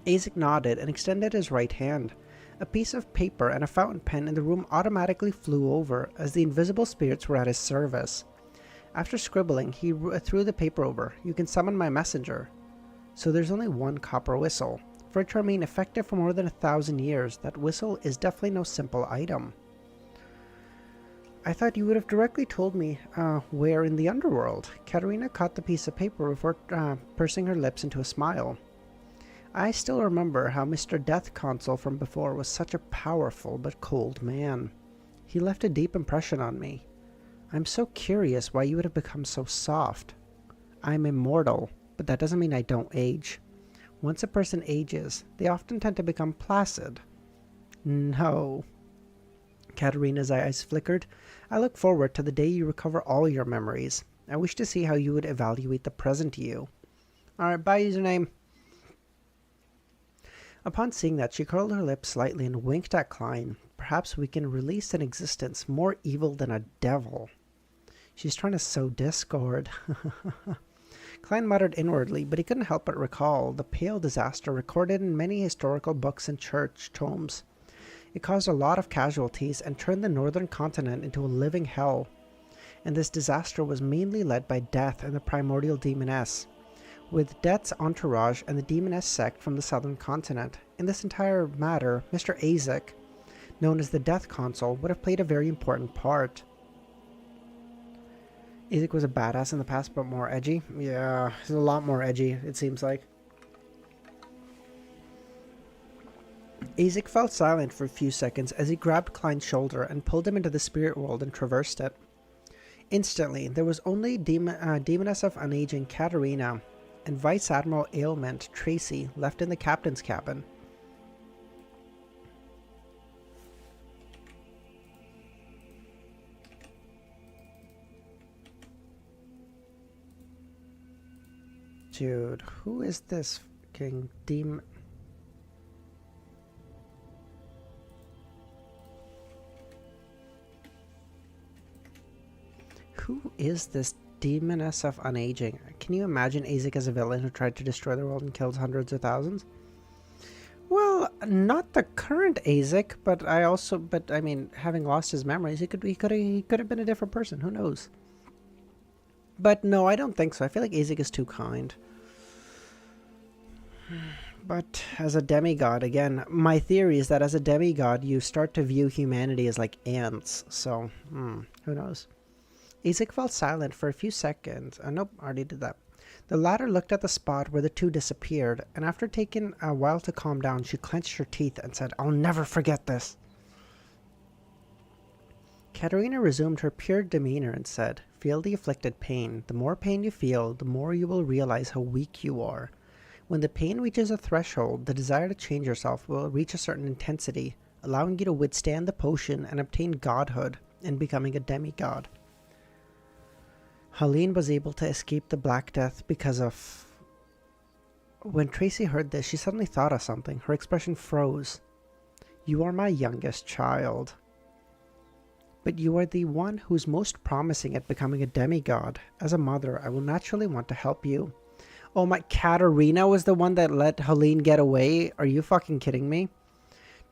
Azek nodded and extended his right hand. A piece of paper and a fountain pen in the room automatically flew over as the invisible spirits were at his service. After scribbling, he threw the paper over. You can summon my messenger. So there's only one copper whistle. For it to remain effective for more than 1,000 years, that whistle is definitely no simple item. I thought you would have directly told me where in the underworld. Katerina caught the piece of paper before pursing her lips into a smile. I still remember how Mr. Death Console from before was such a powerful but cold man. He left a deep impression on me. I'm so curious why you would have become so soft. I'm immortal, but that doesn't mean I don't age. Once a person ages, they often tend to become placid. No. Katerina's eyes flickered. I look forward to the day you recover all your memories. I wish to see how you would evaluate the present you. Alright, bye username. Upon seeing that, she curled her lips slightly and winked at Klein. Perhaps we can release an existence more evil than a devil. She's trying to sow discord. Klein muttered inwardly, but he couldn't help but recall the pale disaster recorded in many historical books and church tomes. It caused a lot of casualties and turned the northern continent into a living hell. And this disaster was mainly led by Death and the primordial demoness, with Death's entourage and the demoness sect from the southern continent. In this entire matter, Mr. Azek, known as the Death Console, would have played a very important part. Azek was a badass in the past, but more edgy. Yeah, he's a lot more edgy, it seems like. Azek fell silent for a few seconds as he grabbed Klein's shoulder and pulled him into the spirit world and traversed it. Instantly, there was only Demoness of Unaging Katerina and Vice Admiral Ailment Tracy left in the captain's cabin. Dude, who is this fucking demon? Who is this Demoness of Unaging? Can you imagine Azek as a villain who tried to destroy the world and killed hundreds of thousands? Well, not the current Azek, but I mean, having lost his memories, he could have been a different person. Who knows? But no, I don't think so. I feel like Azek is too kind. But as a demigod, again, my theory is that as a demigod, you start to view humanity as like ants. So, who knows? Azek fell silent for a few seconds. Nope, already did that. The latter looked at the spot where the two disappeared, and after taking a while to calm down, she clenched her teeth and said, "I'll never forget this." Katerina resumed her pure demeanor and said, Feel the afflicted pain. The more pain you feel, the more you will realize how weak you are. When the pain reaches a threshold, the desire to change yourself will reach a certain intensity, allowing you to withstand the potion and obtain godhood and becoming a demigod. Helene was able to escape the Black Death because of... When Tracy heard this, she suddenly thought of something. Her expression froze. You are my youngest child. But you are the one who's most promising at becoming a demigod. As a mother, I will naturally want to help you. Oh my, Katerina was the one that let Helene get away? Are you fucking kidding me?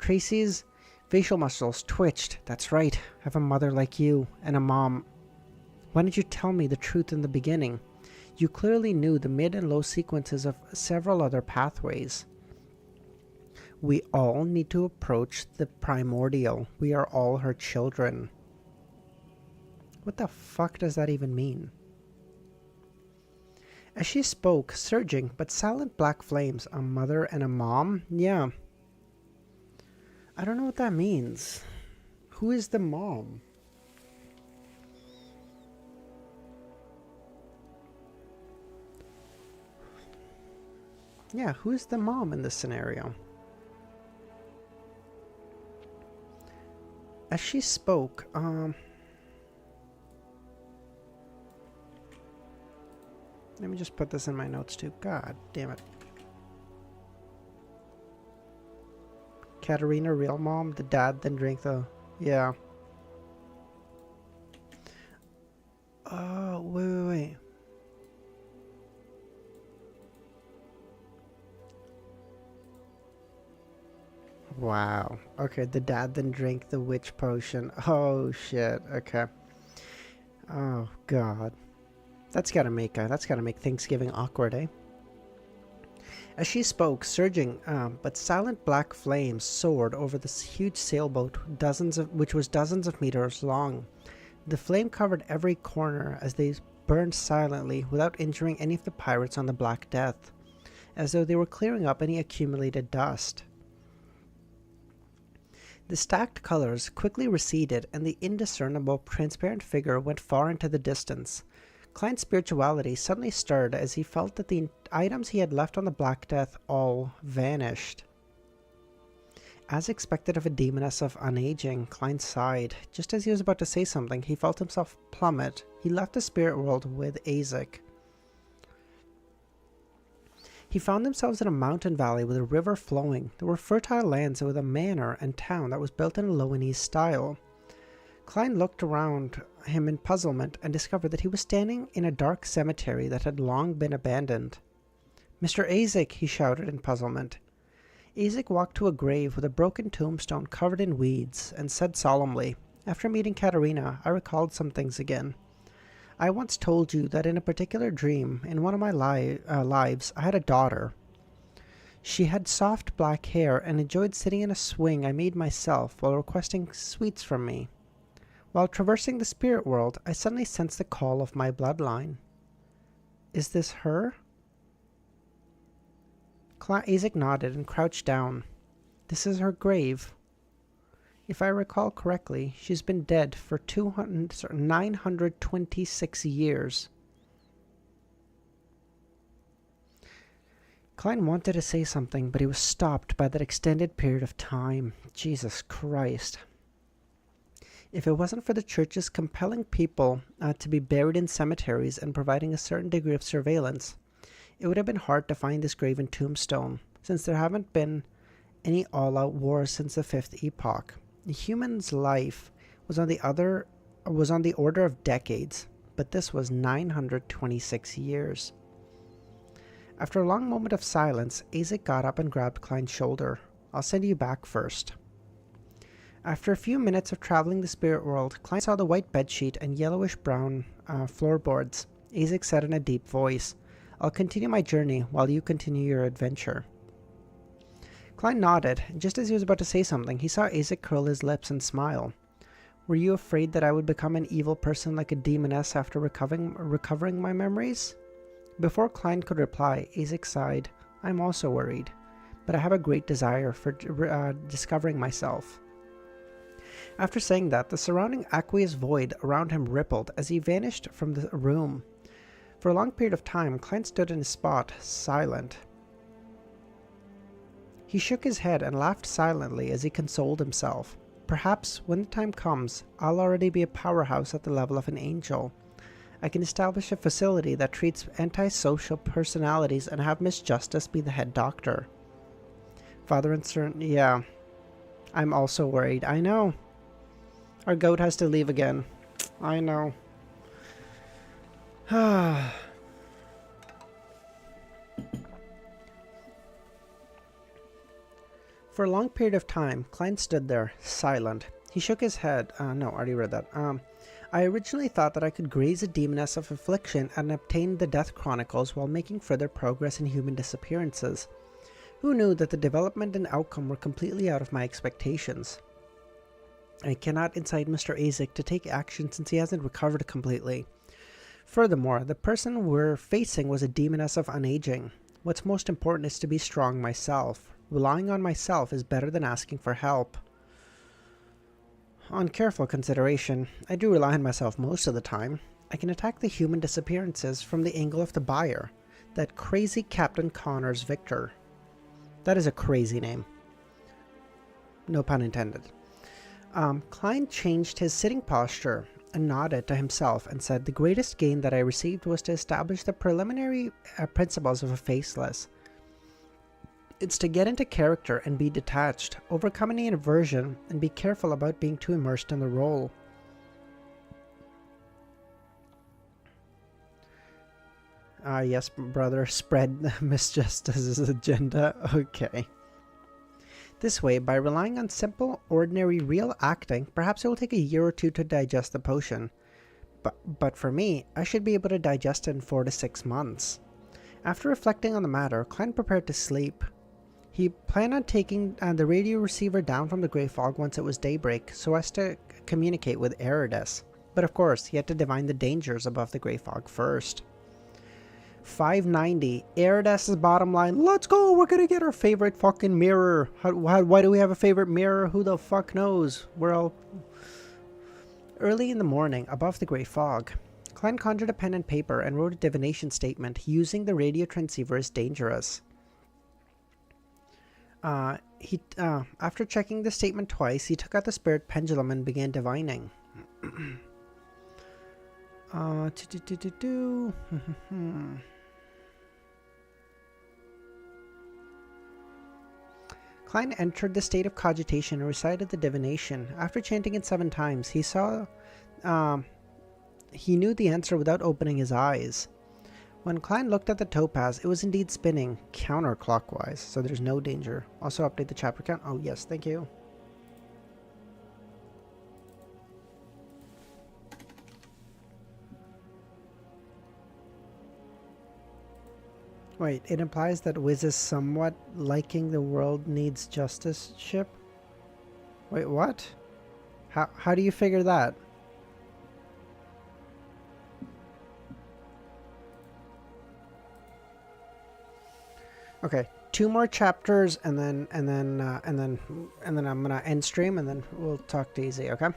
Tracy's facial muscles twitched. That's right, I have a mother like you, and a mom. Why didn't you tell me the truth in the beginning? You clearly knew the mid and low sequences of several other pathways. We all need to approach the primordial. We are all her children. What the fuck does that even mean? As she spoke, surging but silent black flames, a mother and a mom? Yeah. I don't know what that means. Who is the mom? Yeah, who is the mom in this scenario? As she spoke, let me just put this in my notes too. God damn it. Katerina, real mom, the dad, then drink the... Yeah. Oh, wait. Wow. Okay, the dad then drank the witch potion. Oh shit. Okay. Oh god. That's gotta make Thanksgiving awkward, eh? As she spoke, surging but silent black flames soared over this huge sailboat, which was dozens of meters long. The flame covered every corner as they burned silently without injuring any of the pirates on the Black Death, as though they were clearing up any accumulated dust. The stacked colors quickly receded, and the indiscernible, transparent figure went far into the distance. Klein's spirituality suddenly stirred as he felt that the items he had left on the Black Death all vanished. As expected of a demoness of unaging, Klein sighed. Just as he was about to say something, he felt himself plummet. He left the spirit world with Azek. He found themselves in a mountain valley with a river flowing. There were fertile lands with a manor and town that was built in a Loanese style. Klein looked around him in puzzlement and discovered that he was standing in a dark cemetery that had long been abandoned. "Mr. Azek," he shouted in puzzlement. Azek walked to a grave with a broken tombstone covered in weeds and said solemnly, "After meeting Katerina, I recalled some things again. I once told you that in a particular dream, in one of my lives, I had a daughter. She had soft black hair and enjoyed sitting in a swing I made myself while requesting sweets from me. While traversing the spirit world, I suddenly sensed the call of my bloodline. Is this her?" Azek nodded and crouched down. "This is her grave. If I recall correctly, she's been dead for 926 years. Klein wanted to say something, but he was stopped by that extended period of time. Jesus Christ. If it wasn't for the church's compelling people to be buried in cemeteries and providing a certain degree of surveillance, it would have been hard to find this grave and tombstone, since there haven't been any all-out wars since the 5th Epoch. The human's life was on the order of decades, but this was 926 years. After a long moment of silence, Azek got up and grabbed Klein's shoulder. "I'll send you back first." After a few minutes of traveling the spirit world, Klein saw the white bedsheet and yellowish-brown floorboards. Azek said in a deep voice, "I'll continue my journey while you continue your adventure." Klein nodded, and just as he was about to say something, he saw Azek curl his lips and smile. "Were you afraid that I would become an evil person like a demoness after recovering my memories?" Before Klein could reply, Azek sighed. "I'm also worried, but I have a great desire for discovering myself." After saying that, the surrounding aqueous void around him rippled as he vanished from the room. For a long period of time, Klein stood in his spot, silent. He shook his head and laughed silently as he consoled himself. Perhaps, when the time comes, I'll already be a powerhouse at the level of an angel. I can establish a facility that treats antisocial personalities and have Miss Justice be the head doctor. Father and Cern, yeah. I'm also worried. I know. Our goat has to leave again. I know. For a long period of time, Klein stood there, silent. He shook his head. No, I already read that. I originally thought that I could graze a demoness of affliction and obtain the death chronicles while making further progress in human disappearances. Who knew that the development and outcome were completely out of my expectations? I cannot incite Mr. Azek to take action since he hasn't recovered completely. Furthermore, the person we're facing was a demoness of unaging. What's most important is to be strong myself. Relying on myself is better than asking for help. On careful consideration, I do rely on myself most of the time. I can attack the human disappearances from the angle of the buyer, that crazy Captain Connors Victor. That is a crazy name. No pun intended. Klein changed his sitting posture and nodded to himself and said, the greatest gain that I received was to establish the preliminary principles of a faceless. It's to get into character and be detached, overcome any aversion, and be careful about being too immersed in the role. Yes, brother, spread Miss Justice's agenda. Okay. This way, by relying on simple, ordinary, real acting, perhaps it will take a year or two to digest the potion. But for me, I should be able to digest it in 4 to 6 months. After reflecting on the matter, Klein prepared to sleep. He planned on taking the radio receiver down from the Grey Fog once it was daybreak, so as to communicate with Aridus. But of course, he had to divine the dangers above the Grey Fog first. 590. Aridus' bottom line. Let's go! We're gonna get our favorite fucking mirror. Why do we have a favorite mirror? Who the fuck knows? We're all... Early in the morning, above the Grey Fog, Klein conjured a pen and paper and wrote a divination statement using the radio transceiver as dangerous. After checking the statement twice, he took out the spirit pendulum and began divining. Klein entered the state of cogitation and recited the divination. After chanting it 7 times, he knew the answer without opening his eyes. When Klein looked at the topaz, it was indeed spinning counterclockwise, so there's no danger. Also update the chapter count. Oh yes, thank you. Wait, it implies that Wiz is somewhat liking the world needs justice ship? Wait, what? How do you figure that? Okay, 2 more chapters and then I'm gonna end stream and then we'll talk to Easy, okay?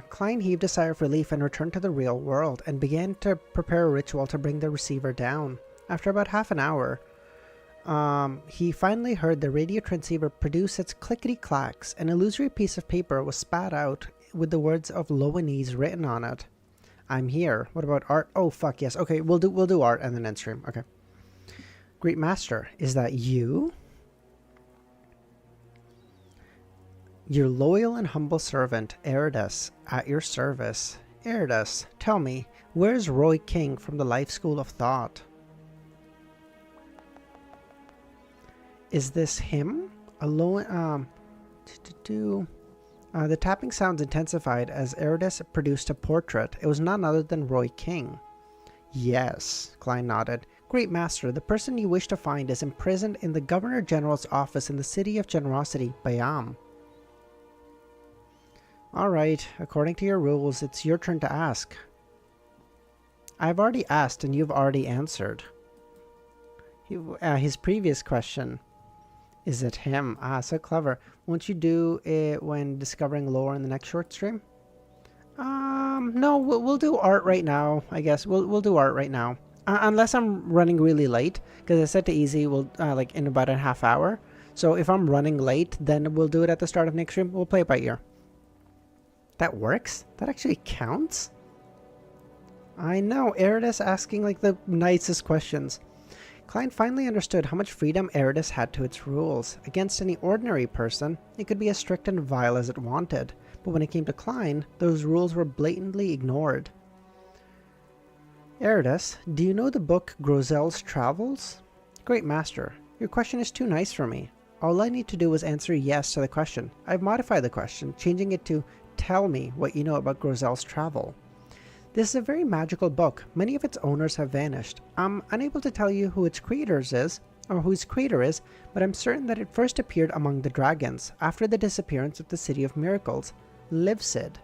Klein heaved a sigh of relief and returned to the real world and began to prepare a ritual to bring the receiver down. After about half an hour, he finally heard the radio transceiver produce its clickety-clacks. An illusory piece of paper was spat out with the words of Lowanese written on it. I'm here. What about art? Oh, fuck yes. Okay, we'll do art and then end stream. Okay. Great Master, is that you? Your loyal and humble servant, Aridus, at your service. Aridus, tell me, where's Roy King from the Life School of Thought? Is this him? The tapping sounds intensified as Aridus produced a portrait. It was none other than Roy King. Yes, Klein nodded. Great Master, the person you wish to find is imprisoned in the Governor General's office in the City of Generosity, Bayam. Alright, according to your rules, it's your turn to ask. I've already asked and you've already answered. His previous question. Is it him? Ah, so clever. Won't you do it when discovering lore in the next short stream? No, we'll do art right now. I guess we'll do art right now, unless I'm running really late. Because I said to Easy, we'll like in about a half hour. So if I'm running late, then we'll do it at the start of next stream. We'll play it by ear. That works. That actually counts. I know. Aridus asking like the nicest questions. Klein finally understood how much freedom Aridus had to its rules. Against any ordinary person, it could be as strict and vile as it wanted. But when it came to Klein, those rules were blatantly ignored. Aridus, do you know the book Grozel's Travels? Great Master, your question is too nice for me. All I need to do is answer yes to the question. I've modified the question, changing it to tell me what you know about Grozel's Travel. This is a very magical book. Many of its owners have vanished. I'm unable to tell you who its creators is, or whose creator is, but I'm certain that it first appeared among the dragons, after the disappearance of the City of Miracles, Livsid.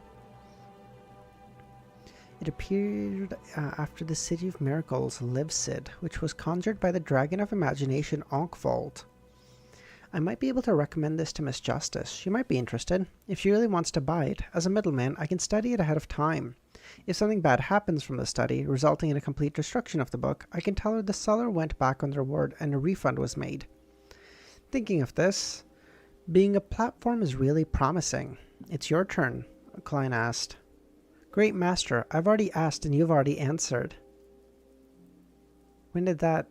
It appeared after the City of Miracles, Livsid, which was conjured by the Dragon of Imagination, Onkvold. I might be able to recommend this to Miss Justice. She might be interested. If she really wants to buy it, as a middleman, I can study it ahead of time. If something bad happens from the study, resulting in a complete destruction of the book, I can tell her the seller went back on their word and a refund was made. Thinking of this, being a platform is really promising. It's your turn, Klein asked. Great Master, I've already asked and you've already answered. When did that...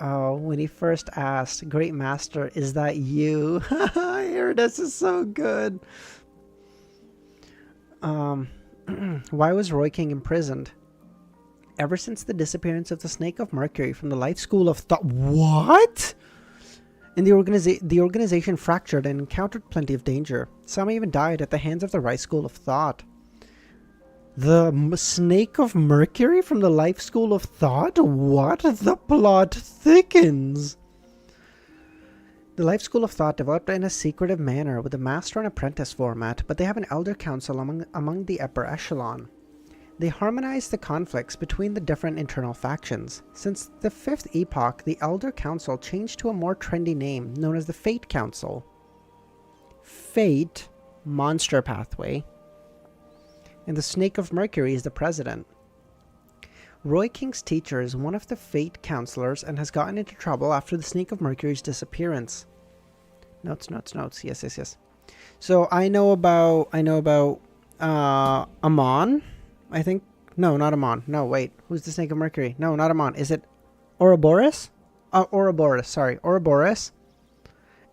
Oh, when he first asked, Great Master, is that you? Aridus is so good. Why was Roy King imprisoned? Ever since the disappearance of the Snake of Mercury from the Life School of Thought... What? And the organization fractured and encountered plenty of danger. Some even died at the hands of the Right School of Thought. The Snake of Mercury from the Life School of Thought? What? The plot thickens. The Life School of Thought developed in a secretive manner with a master and apprentice format, but they have an elder council among the upper echelon. They harmonize the conflicts between the different internal factions. Since the 5th Epoch, the Elder Council changed to a more trendy name known as the Fate Council. Fate, monster pathway. And the Snake of Mercury is the president. Roy King's teacher is one of the Fate counselors and has gotten into trouble after the Snake of Mercury's disappearance. Notes. Yes. So I know about Amon, I think. No, not Amon. No, wait. Who's the Snake of Mercury? No, not Amon. Is it Ouroboros? Ouroboros, sorry. Ouroboros.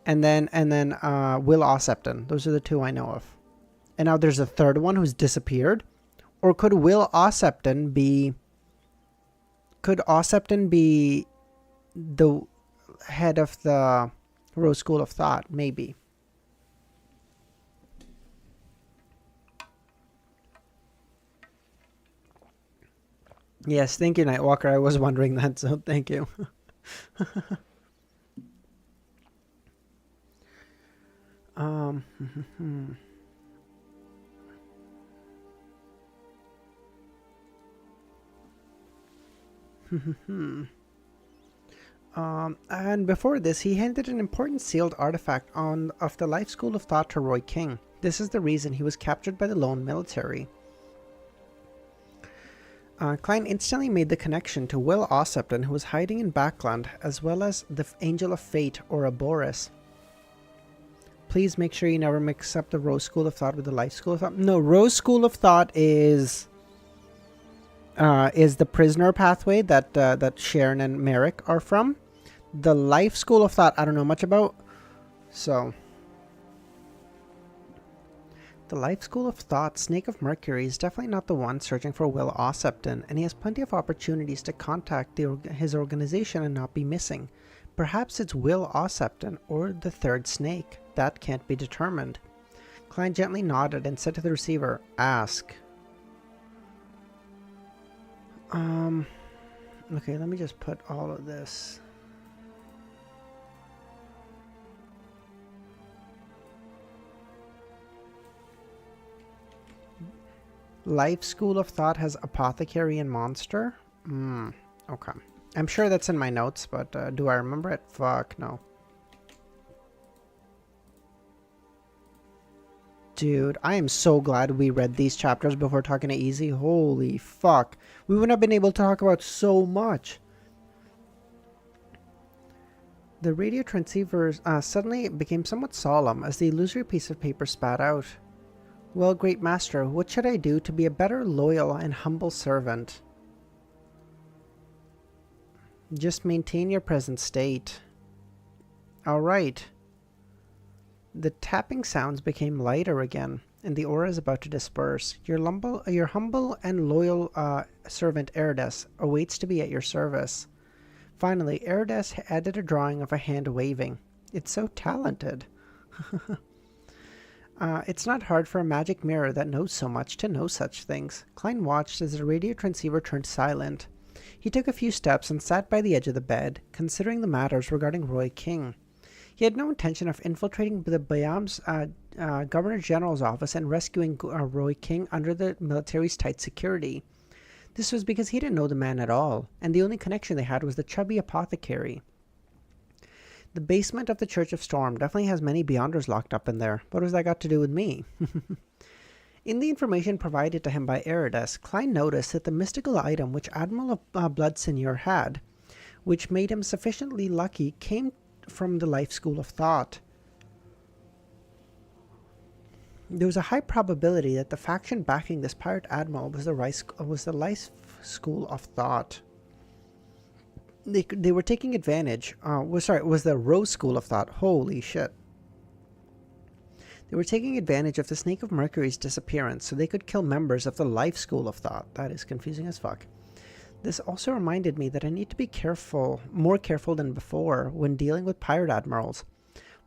And then Will Ossepton. Those are the two I know of. And now there's a third one who's disappeared. Or could Will Ossepton be... Could Ossepton be the head of the Rose School of Thought? Maybe. Yes, thank you, Nightwalker. I was wondering that, so thank you. And before this, he handed an important sealed artifact of the Life School of Thought to Roy King. This is the reason he was captured by the lone military. Klein instantly made the connection to Will Ossepton, who was hiding in Backland, as well as the Angel of Fate, Ouroboros. Please make sure you never mix up the Rose School of Thought with the Life School of Thought. No, Rose School of Thought is the prisoner pathway that Sharon and Merrick are from. The Life School of Thought I don't know much about. So... The Life School of Thought, Snake of Mercury, is definitely not the one searching for Will Ossepton, and he has plenty of opportunities to contact his organization and not be missing. Perhaps it's Will Ossepton or the third snake. That can't be determined. Klein gently nodded and said to the receiver, "Ask." Okay, let me just put all of this. Life School of Thought has Apothecary and Monster? Okay. I'm sure that's in my notes, but do I remember it? Fuck, no. Dude, I am so glad we read these chapters before talking to Easy. Holy fuck. We wouldn't have been able to talk about so much. The radio transceivers suddenly became somewhat solemn as the illusory piece of paper spat out. Well, great master, what should I do to be a better, loyal, and humble servant? Just maintain your present state. Alright. The tapping sounds became lighter again, and the aura is about to disperse. Your humble and loyal servant Aridus awaits to be at your service. Finally, Aridus added a drawing of a hand waving. It's so talented. It's not hard for a magic mirror that knows so much to know such things. Klein watched as the radio transceiver turned silent. He took a few steps and sat by the edge of the bed, considering the matters regarding Roy King. He had no intention of infiltrating the Bayam's Governor General's office and rescuing Roy King under the military's tight security. This was because he didn't know the man at all, and the only connection they had was the chubby apothecary. The basement of the Church of Storm definitely has many Beyonders locked up in there. What has that got to do with me? In the information provided to him by Aridus, Klein noticed that the mystical item which Admiral Bloodseigneur had, which made him sufficiently lucky, came from the Life School of Thought. There was a high probability that the faction backing this pirate admiral was the Life School of Thought. They were taking advantage. Was the Rose School of Thought. Holy shit. They were taking advantage of the Snake of Mercury's disappearance so they could kill members of the Life School of Thought. That is confusing as fuck. This also reminded me that I need to be more careful than before when dealing with pirate admirals.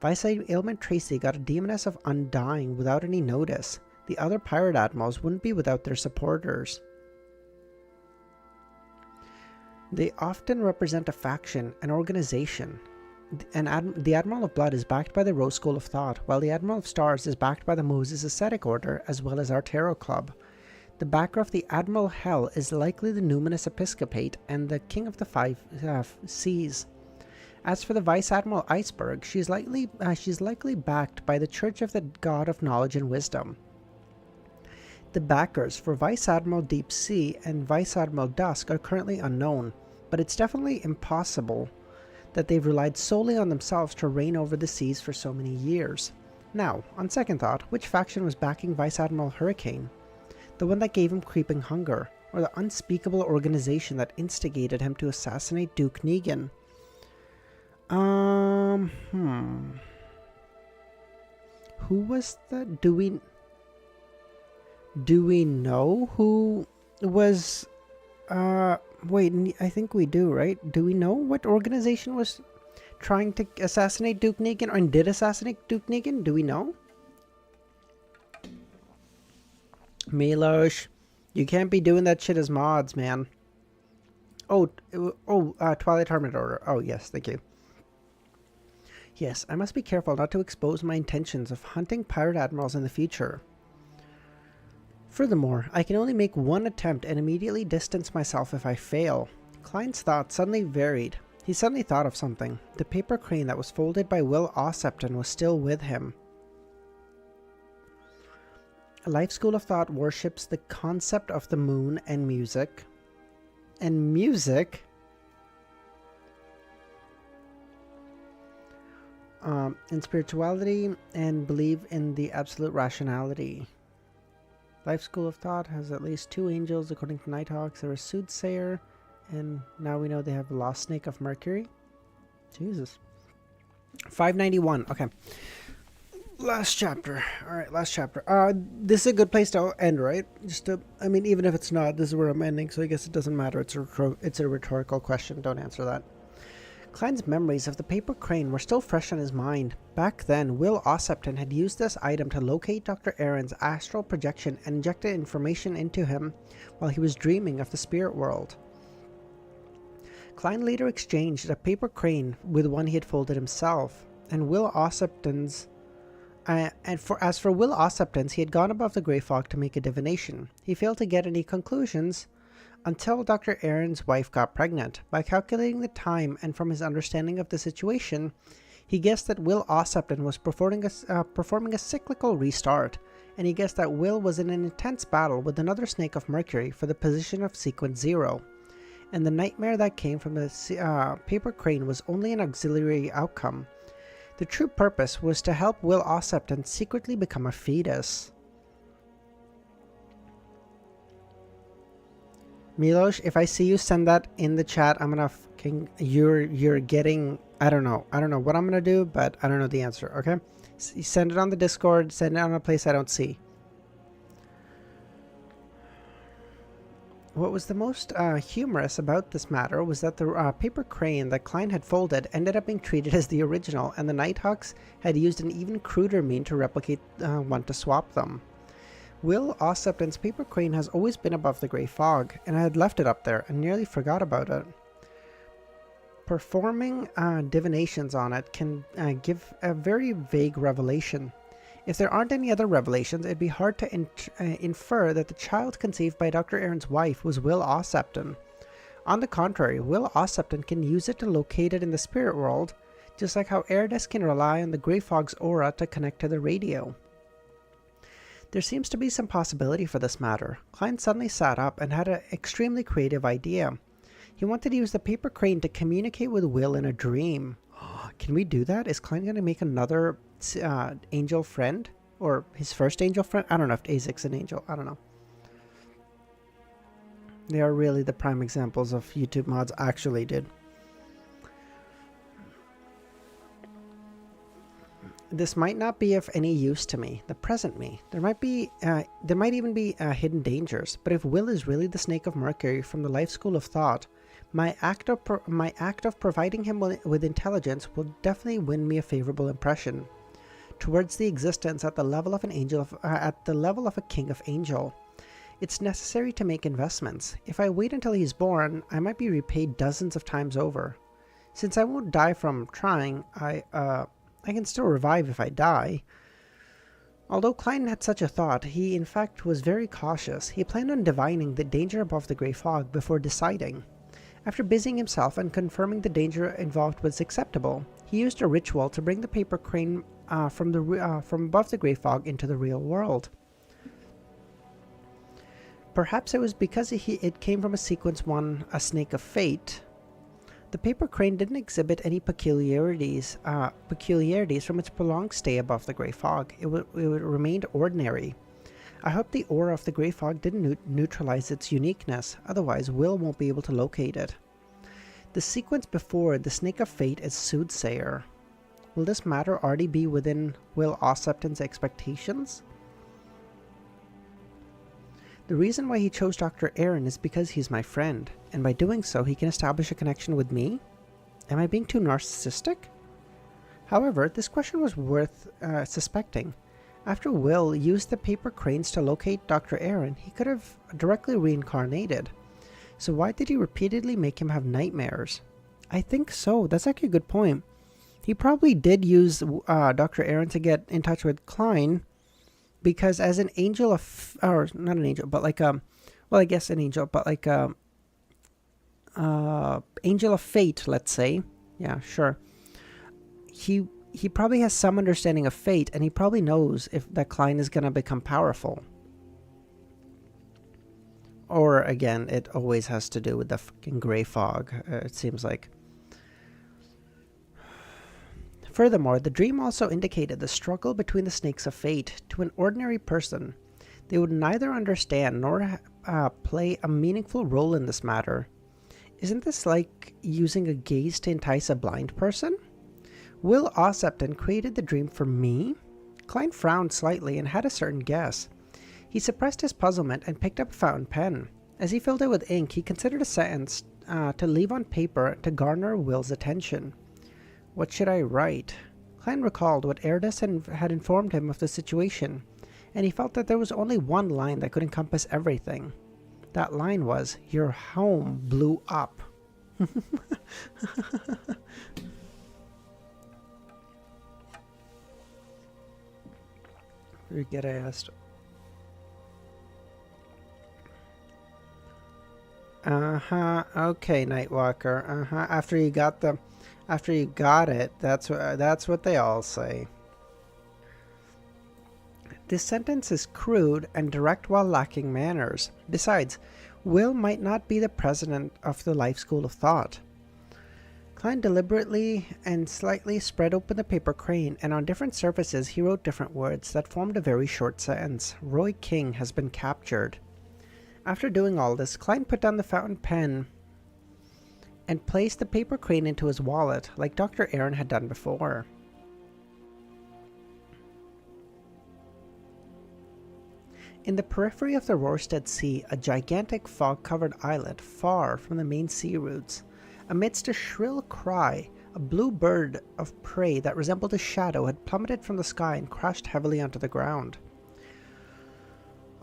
Vice Ailment Tracy got a demoness of Undying without any notice. The other pirate admirals wouldn't be without their supporters. They often represent a faction, an organization. The Admiral of Blood is backed by the Rose School of Thought, while the Admiral of Stars is backed by the Moses Ascetic Order, as well as our Tarot Club. The backer of the Admiral Hell is likely the Numinous Episcopate and the King of the Five Seas. As for the Vice Admiral Iceberg, she's likely backed by the Church of the God of Knowledge and Wisdom. The backers for Vice Admiral Deep Sea and Vice Admiral Dusk are currently unknown, but it's definitely impossible that they've relied solely on themselves to reign over the seas for so many years. Now, on second thought, which faction was backing Vice Admiral Hurricane? The one that gave him creeping hunger, or the unspeakable organization that instigated him to assassinate Duke Negan? Who was the... Do we know who was... Wait, I think we do, right? Do we know what organization was trying to assassinate Duke Negan, or did assassinate Duke Negan? Do we know? Milosh, you can't be doing that shit as mods, man. Twilight Harmony Order. Oh, yes, thank you. Yes, I must be careful not to expose my intentions of hunting pirate admirals in the future. Furthermore, I can only make one attempt and immediately distance myself if I fail. Klein's thoughts suddenly varied. He suddenly thought of something. The paper crane that was folded by Will Ossepton was still with him. A Life School of Thought worships the concept of the moon and music. And music? In spirituality and believe in the absolute rationality. Life School of Thought has at least 2 angels according to Nighthawks. There is Soothsayer, and now we know they have the Lost Snake of Mercury. Jesus. 591. Okay. Last chapter. Alright, last chapter. This is a good place to end, right? I mean, even if it's not, this is where I'm ending, so I guess it doesn't matter. It's a rhetorical question. Don't answer that. Klein's memories of the paper crane were still fresh on his mind. Back then, Will Ossepton had used this item to locate Dr. Aaron's astral projection and injected information into him while he was dreaming of the spirit world. Klein later exchanged a paper crane with one he had folded himself, and Will Ossepton's as for Will Ossepton's, he had gone above the grey fog to make a divination. He failed to get any conclusions until Dr. Aaron's wife got pregnant. By calculating the time and from his understanding of the situation, He guessed that Will Ossipton was performing a cyclical restart, and he guessed that Will was in an intense battle with another Snake of Mercury for the position of Sequence 0, and the nightmare that came from the paper crane was only an auxiliary outcome. The true purpose was to help Will Ossipton secretly become a fetus. Milos, if I see you send that in the chat, I'm gonna you're getting, I don't know what I'm gonna do, but I don't know the answer, okay? Send it on the Discord, send it on a place I don't see. What was the most humorous about this matter was that the paper crane that Klein had folded ended up being treated as the original, and the Nighthawks had used an even cruder mean to replicate one to swap them. Will Ossipton's paper crane has always been above the grey fog, and I had left it up there and nearly forgot about it. Performing divinations on it can give a very vague revelation. If there aren't any other revelations, it'd be hard to infer that the child conceived by Dr. Aaron's wife was Will Ossipton. On the contrary, Will Ossipton can use it to locate it in the spirit world, just like how Aridus can rely on the grey fog's aura to connect to the radio. There seems to be some possibility for this matter. Klein suddenly sat up and had an extremely creative idea. He wanted to use the paper crane to communicate with Will in a dream. Can we do that? Is Klein going to make another angel friend? Or his first angel friend? I don't know if Azek's an angel. I don't know. They are really the prime examples of YouTube mods actually did. This might not be of any use to me, the present me. There might even be hidden dangers. But if Will is really the Snake of Mercury from the life school of thought, my act of providing him with intelligence will definitely win me a favorable impression towards the existence at the level of an angel, at the level of a king of angel. It's necessary to make investments. If I wait until he's born, I might be repaid dozens of times over. Since I won't die from trying, I can still revive if I die. Although Klein had such a thought, he in fact was very cautious. He planned on divining the danger above the grey fog before deciding. After busying himself and confirming the danger involved was acceptable, he used a ritual to bring the paper crane from above the grey fog into the real world. Perhaps it was because it came from a Sequence 1, a Snake of Fate. The paper crane didn't exhibit any peculiarities from its prolonged stay above the grey fog. It remained ordinary. I hope the aura of the grey fog didn't neutralize its uniqueness, otherwise Will won't be able to locate it. The sequence before the Snake of Fate is Soothsayer. Will this matter already be within Will Ossipton's expectations? The reason why he chose Dr. Aaron is because he's my friend, and by doing so he can establish a connection with me? Am I being too narcissistic? However, this question was worth suspecting. After Will used the paper cranes to locate Dr. Aaron, he could have directly reincarnated. So why did he repeatedly make him have nightmares? I think so. That's actually a good point. He probably did use Dr. Aaron to get in touch with Klein, because as an angel of, or not an angel, but like well, I guess an angel, but like angel of fate, let's say. Yeah, sure. He probably has some understanding of fate, and he probably knows if that Klein is gonna become powerful. Or again, it always has to do with the fucking gray fog. It seems like. Furthermore, the dream also indicated the struggle between the snakes of fate. To an ordinary person, they would neither understand nor play a meaningful role in this matter. Isn't this like using a gaze to entice a blind person? Will Ossipton created the dream for me? Klein frowned slightly and had a certain guess. He suppressed his puzzlement and picked up a fountain pen. As he filled it with ink, he considered a sentence to leave on paper to garner Will's attention. What should I write? Klein recalled what Aridus had informed him of the situation, and he felt that there was only one line that could encompass everything. That line was, "Your home blew up." Get asked. Okay, Nightwalker. After you got the After you got it, that's what they all say. This sentence is crude and direct while lacking manners. Besides, Will might not be the president of the Life School of Thought. Klein deliberately and slightly spread open the paper crane, and on different surfaces he wrote different words that formed a very short sentence. Roy King has been captured. After doing all this, Klein put down the fountain pen and placed the paper crane into his wallet, like Dr. Aaron had done before. In the periphery of the Rorstead Sea, a gigantic fog-covered islet far from the main sea routes. Amidst a shrill cry, a blue bird of prey that resembled a shadow had plummeted from the sky and crashed heavily onto the ground.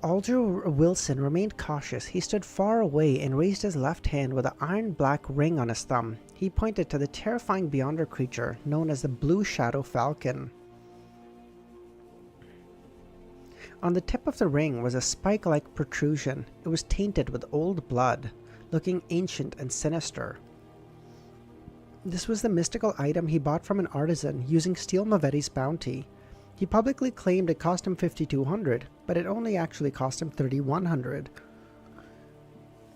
Alger Wilson remained cautious. He stood far away and raised his left hand with an iron-black ring on his thumb. He pointed to the terrifying beyonder creature known as the Blue Shadow Falcon. On the tip of the ring was a spike-like protrusion. It was tainted with old blood, looking ancient and sinister. This was the mystical item he bought from an artisan using Steel Mavetti's bounty. He publicly claimed it cost him $5,200, but it only actually cost him $3,100.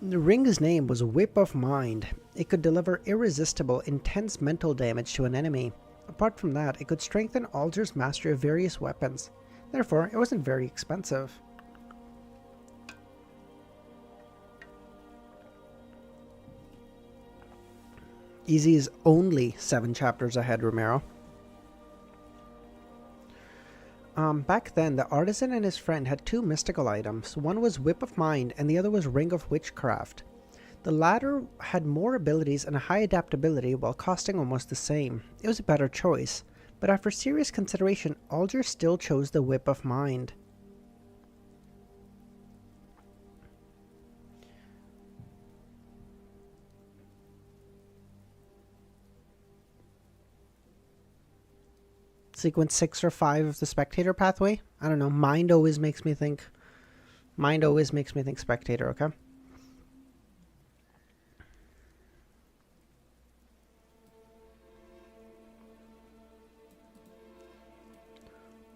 The ring's name was Whip of Mind. It could deliver irresistible, intense mental damage to an enemy. Apart from that, it could strengthen Alger's mastery of various weapons. Therefore, it wasn't very expensive. Easy is only 7 chapters ahead, Romero. Back then, the artisan and his friend had 2 mystical items. One was Whip of Mind, and the other was Ring of Witchcraft. The latter had more abilities and a high adaptability while costing almost the same. It was a better choice. But after serious consideration, Alger still chose the Whip of Mind. Sequence 6 or 5 of the Spectator pathway? I don't know. Mind always makes me think Spectator, okay?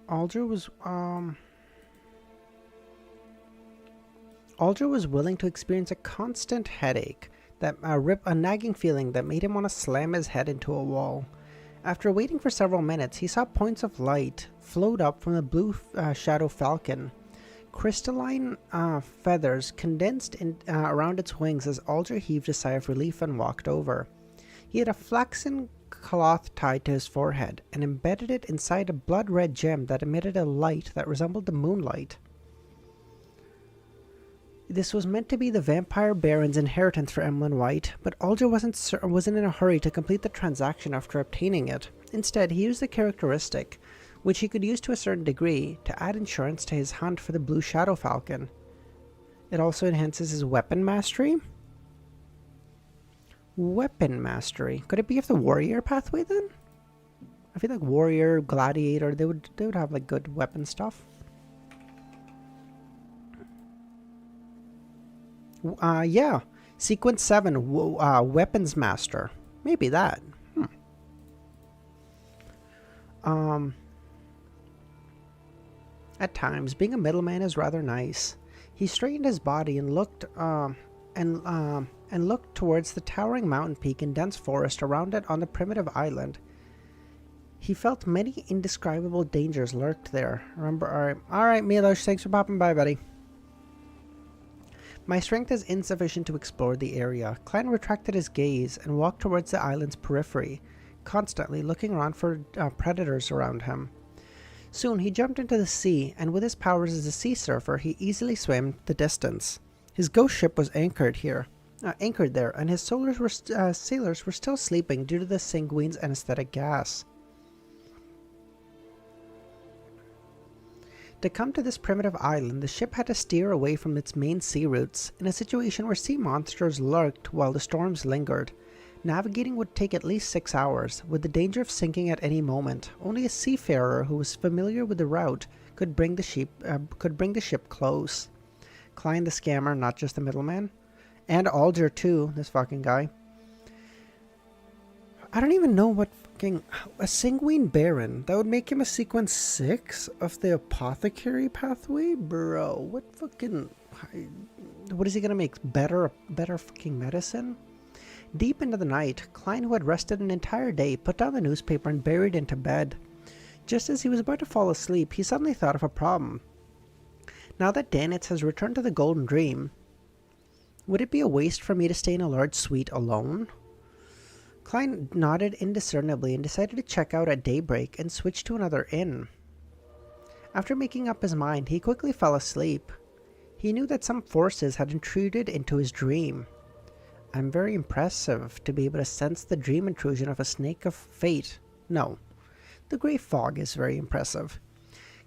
Alger was willing to experience a constant headache, a nagging feeling that made him want to slam his head into a wall. After waiting for several minutes, he saw points of light float up from the Blue Shadow Falcon. Crystalline feathers condensed around its wings as Alger heaved a sigh of relief and walked over. He had a flaxen cloth tied to his forehead and embedded it inside a blood-red gem that emitted a light that resembled the moonlight. This was meant to be the Vampire Baron's inheritance for Emlyn White, but Alger wasn't in a hurry to complete the transaction after obtaining it. Instead, he used the characteristic, which he could use to a certain degree, to add insurance to his hunt for the Blue Shadow Falcon. It also enhances his weapon mastery. Weapon mastery. Could it be of the warrior pathway then? I feel like warrior, gladiator, they would have like good weapon stuff. Yeah. Sequence 7, weapons master. Maybe that. At times, being a middleman is rather nice. He straightened his body and looked towards the towering mountain peak and dense forest around it on the primitive island. He felt many indescribable dangers lurked there. Remember, alright, Milos, thanks for popping by, buddy. My strength is insufficient to explore the area. Klein retracted his gaze and walked towards the island's periphery, constantly looking around for predators around him. Soon he jumped into the sea, and with his powers as a sea surfer, he easily swam the distance. His ghost ship was anchored there, and his sailors were still sleeping due to the sanguine's anesthetic gas. To come to this primitive island, the ship had to steer away from its main sea routes, in a situation where sea monsters lurked while the storms lingered. Navigating would take at least 6 hours, with the danger of sinking at any moment. Only a seafarer who was familiar with the route could bring the ship close. Klein the scammer, not just the middleman. And Alger too, this fucking guy. I don't even know what fucking... A Sanguine Baron. That would make him a sequence 6 of the Apothecary pathway? Bro, what fucking... What is he gonna make? Better fucking medicine? Deep into the night, Klein, who had rested an entire day, put down the newspaper and buried into bed. Just as he was about to fall asleep, he suddenly thought of a problem. Now that Danitz has returned to the Golden Dream, would it be a waste for me to stay in a large suite alone? Klein nodded indiscernibly and decided to check out at daybreak and switch to another inn. After making up his mind, he quickly fell asleep. He knew that some forces had intruded into his dream. I'm very impressive to be able to sense the dream intrusion of a snake of fate. No, the grey fog is very impressive.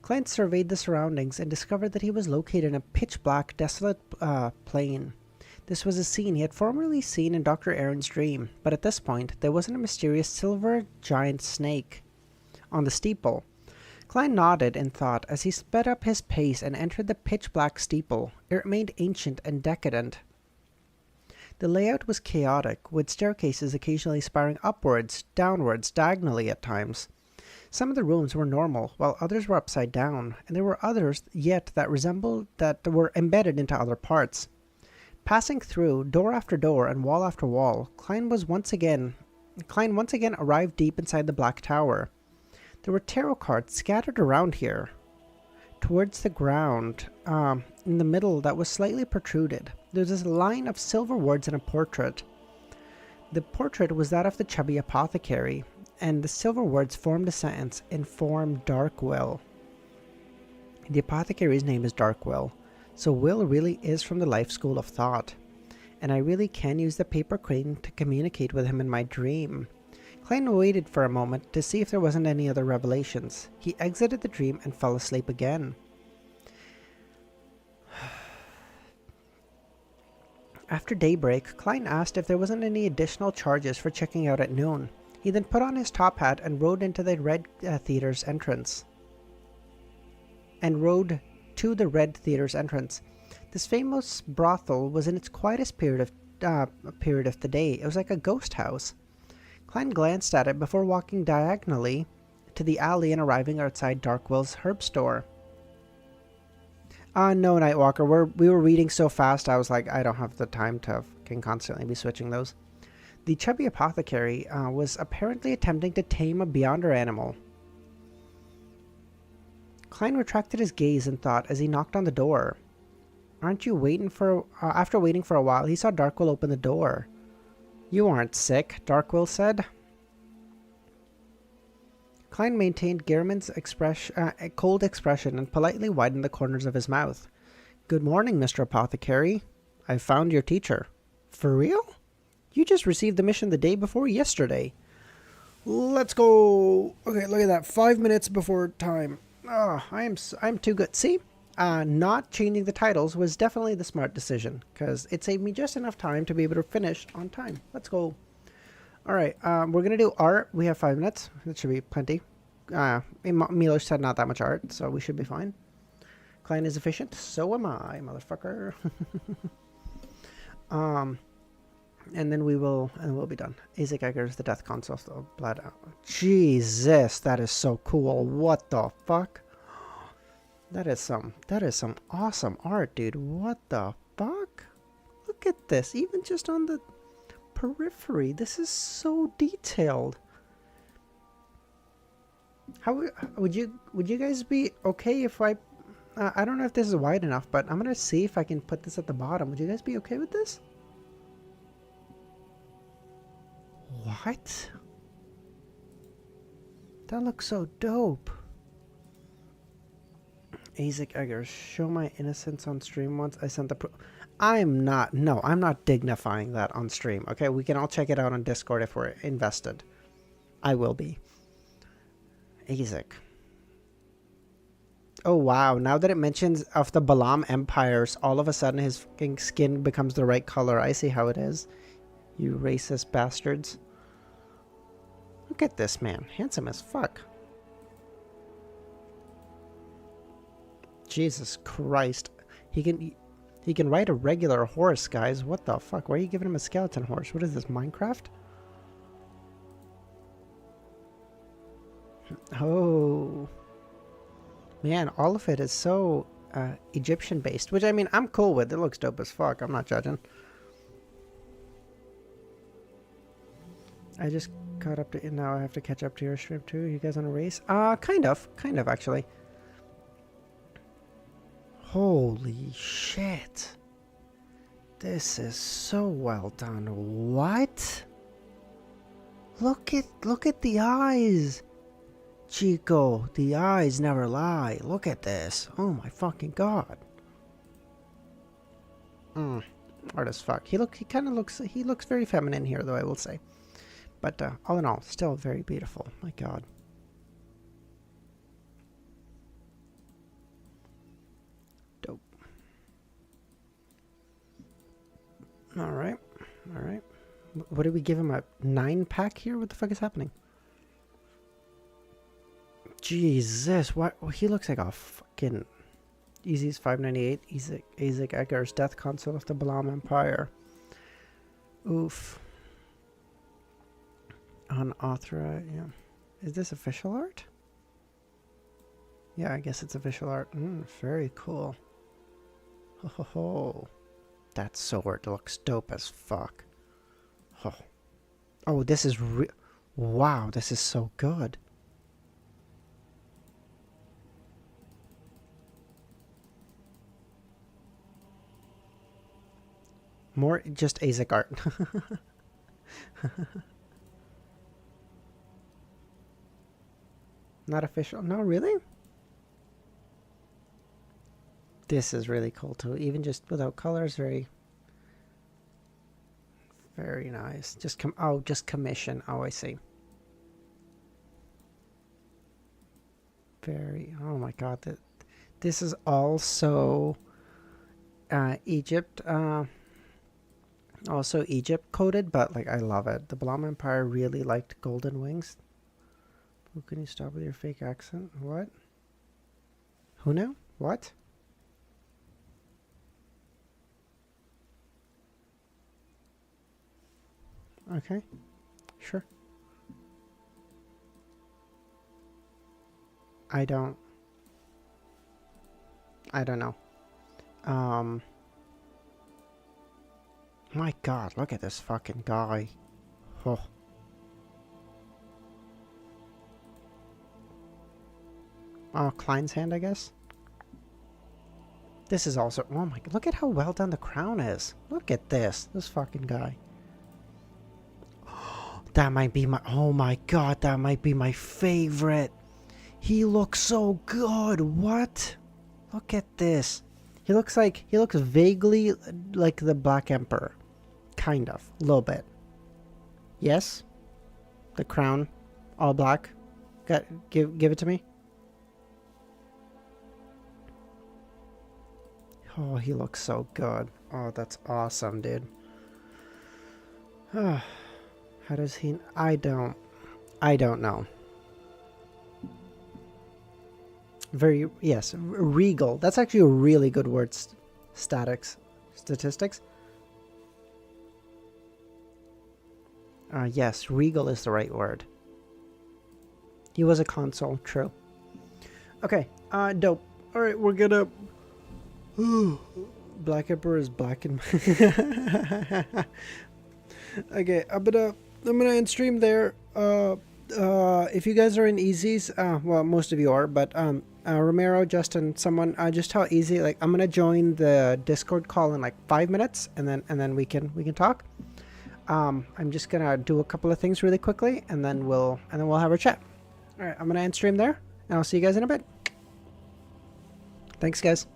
Klein surveyed the surroundings and discovered that he was located in a pitch-black, desolate plain. This was a scene he had formerly seen in Dr. Aaron's dream, but at this point, there wasn't a mysterious silver giant snake on the steeple. Klein nodded in thought as he sped up his pace and entered the pitch-black steeple. It remained ancient and decadent. The layout was chaotic, with staircases occasionally spiraling upwards, downwards, diagonally at times. Some of the rooms were normal, while others were upside down, and there were others yet that were embedded into other parts. Passing through door after door and wall after wall, Klein once again arrived deep inside the Black Tower. There were tarot cards scattered around here, towards the ground, in the middle that was slightly protruded. There was this line of silver words in a portrait. The portrait was that of the chubby apothecary, and the silver words formed a sentence: inform Darkwill. The apothecary's name is Darkwill. So Will really is from the life school of thought, and I really can use the paper crane to communicate with him in my dream. Klein waited for a moment to see if there wasn't any other revelations. He exited the dream and fell asleep again. After daybreak, Klein asked if there wasn't any additional charges for checking out at noon. He then put on his top hat and rode into the Red Theater's entrance. This famous brothel was in its quietest period of the day. It was like a ghost house. Klein glanced at it before walking diagonally to the alley and arriving outside Darkwill's herb store. No, Nightwalker. We were reading so fast, I was like, I don't have the time to constantly be switching those. The chubby apothecary was apparently attempting to tame a Beyonder animal. Klein retracted his gaze in thought as he knocked on the door. After waiting for a while, he saw Darkwill open the door. You aren't sick, Darkwill said. Klein maintained Gehrman's cold expression and politely widened the corners of his mouth. Good morning, Mr. Apothecary. I've found your teacher. For real? You just received the mission the day before yesterday. Let's go. Okay, look at that. 5 minutes before time. Oh, I'm too good. See? Not changing the titles was definitely the smart decision, because it saved me just enough time to be able to finish on time. Let's go. Alright, we're going to do art. We have 5 minutes. That should be plenty. Milo said not that much art, so we should be fine. Klein is efficient. So am I, motherfucker. And then we'll be done. Isaac Eggers, the Death Console of Blood. Jesus, that is so cool. What the fuck? That is some awesome art, dude. What the fuck? Look at this. Even just on the periphery, this is so detailed. How would you guys be okay if I don't know if this is wide enough, but I'm gonna see if I can put this at the bottom. Would you guys be okay with this? What? That looks so dope. Isaac Eggers, show my innocence on stream once. I sent the I'm not dignifying that on stream. Okay, we can all check it out on Discord if we're invested. I will be. Isaac. Oh wow, now that it mentions of the Balam empires, all of a sudden his fucking skin becomes the right color. I see how it is. You racist bastards. Look at this man. Handsome as fuck. Jesus Christ. He can ride a regular horse, guys. What the fuck? Why are you giving him a skeleton horse? What is this, Minecraft? Oh. Man, all of it is so Egyptian based, which I mean, I'm cool with. It looks dope as fuck. I'm not judging. I just caught up to, now I have to catch up to your stream too. You guys on a race? Kind of actually. Holy shit. This is so well done. What? Look at the eyes. Chico, the eyes never lie. Look at this. Oh my fucking god. Hard as fuck. He looks very feminine here though, I will say. But all in all, still very beautiful. My god. Dope. Alright. Alright. What did we give him? A 9-pack here? What the fuck is happening? Jesus, what? Well, he looks like a fucking Easy's 598. Isaac Egger's Death Console of the Balam Empire. Oof. Unauthorized, yeah. Is this official art? Yeah, I guess it's official art. Very cool. Ho ho ho. That sword looks dope as fuck. Oh, oh, this is wow, this is so good. More just ASIC art. Not official. No, really? This is really cool too. Even just without colors, very nice. Just just commission. Oh, I see. Oh my god, this is also Egypt. Also Egypt coded, but like I love it. The Balam Empire really liked golden wings. Who can you stop with your fake accent? What? Who now? What? Okay. Sure. I don't know. My god, look at this fucking guy. Oh. Oh, Klein's hand, I guess. This is also, oh my god, look at how well done the crown is. Look at this fucking guy. That might be my, oh my god, that might be my favorite. He looks so good. What? Look at this. He looks vaguely like the Black Emperor. Kind of. A little bit. Yes? The crown. All black. Give it to me. Oh, he looks so good. Oh, that's awesome, dude. How does he... I don't know. Yes, regal. That's actually a really good word. Statistics. Yes, regal is the right word. He was a consul, true. Okay, dope. Alright, we're gonna... Black Emperor is black and... Okay, I'm gonna end stream there. If you guys are in Easy's, well, most of you are, but Romero, Justin, someone, just tell Easy, like, I'm gonna join the Discord call in like 5 minutes, and then we can talk. I'm just gonna do a couple of things really quickly, and then we'll have a chat. All right, I'm gonna end stream there, and I'll see you guys in a bit. Thanks, guys.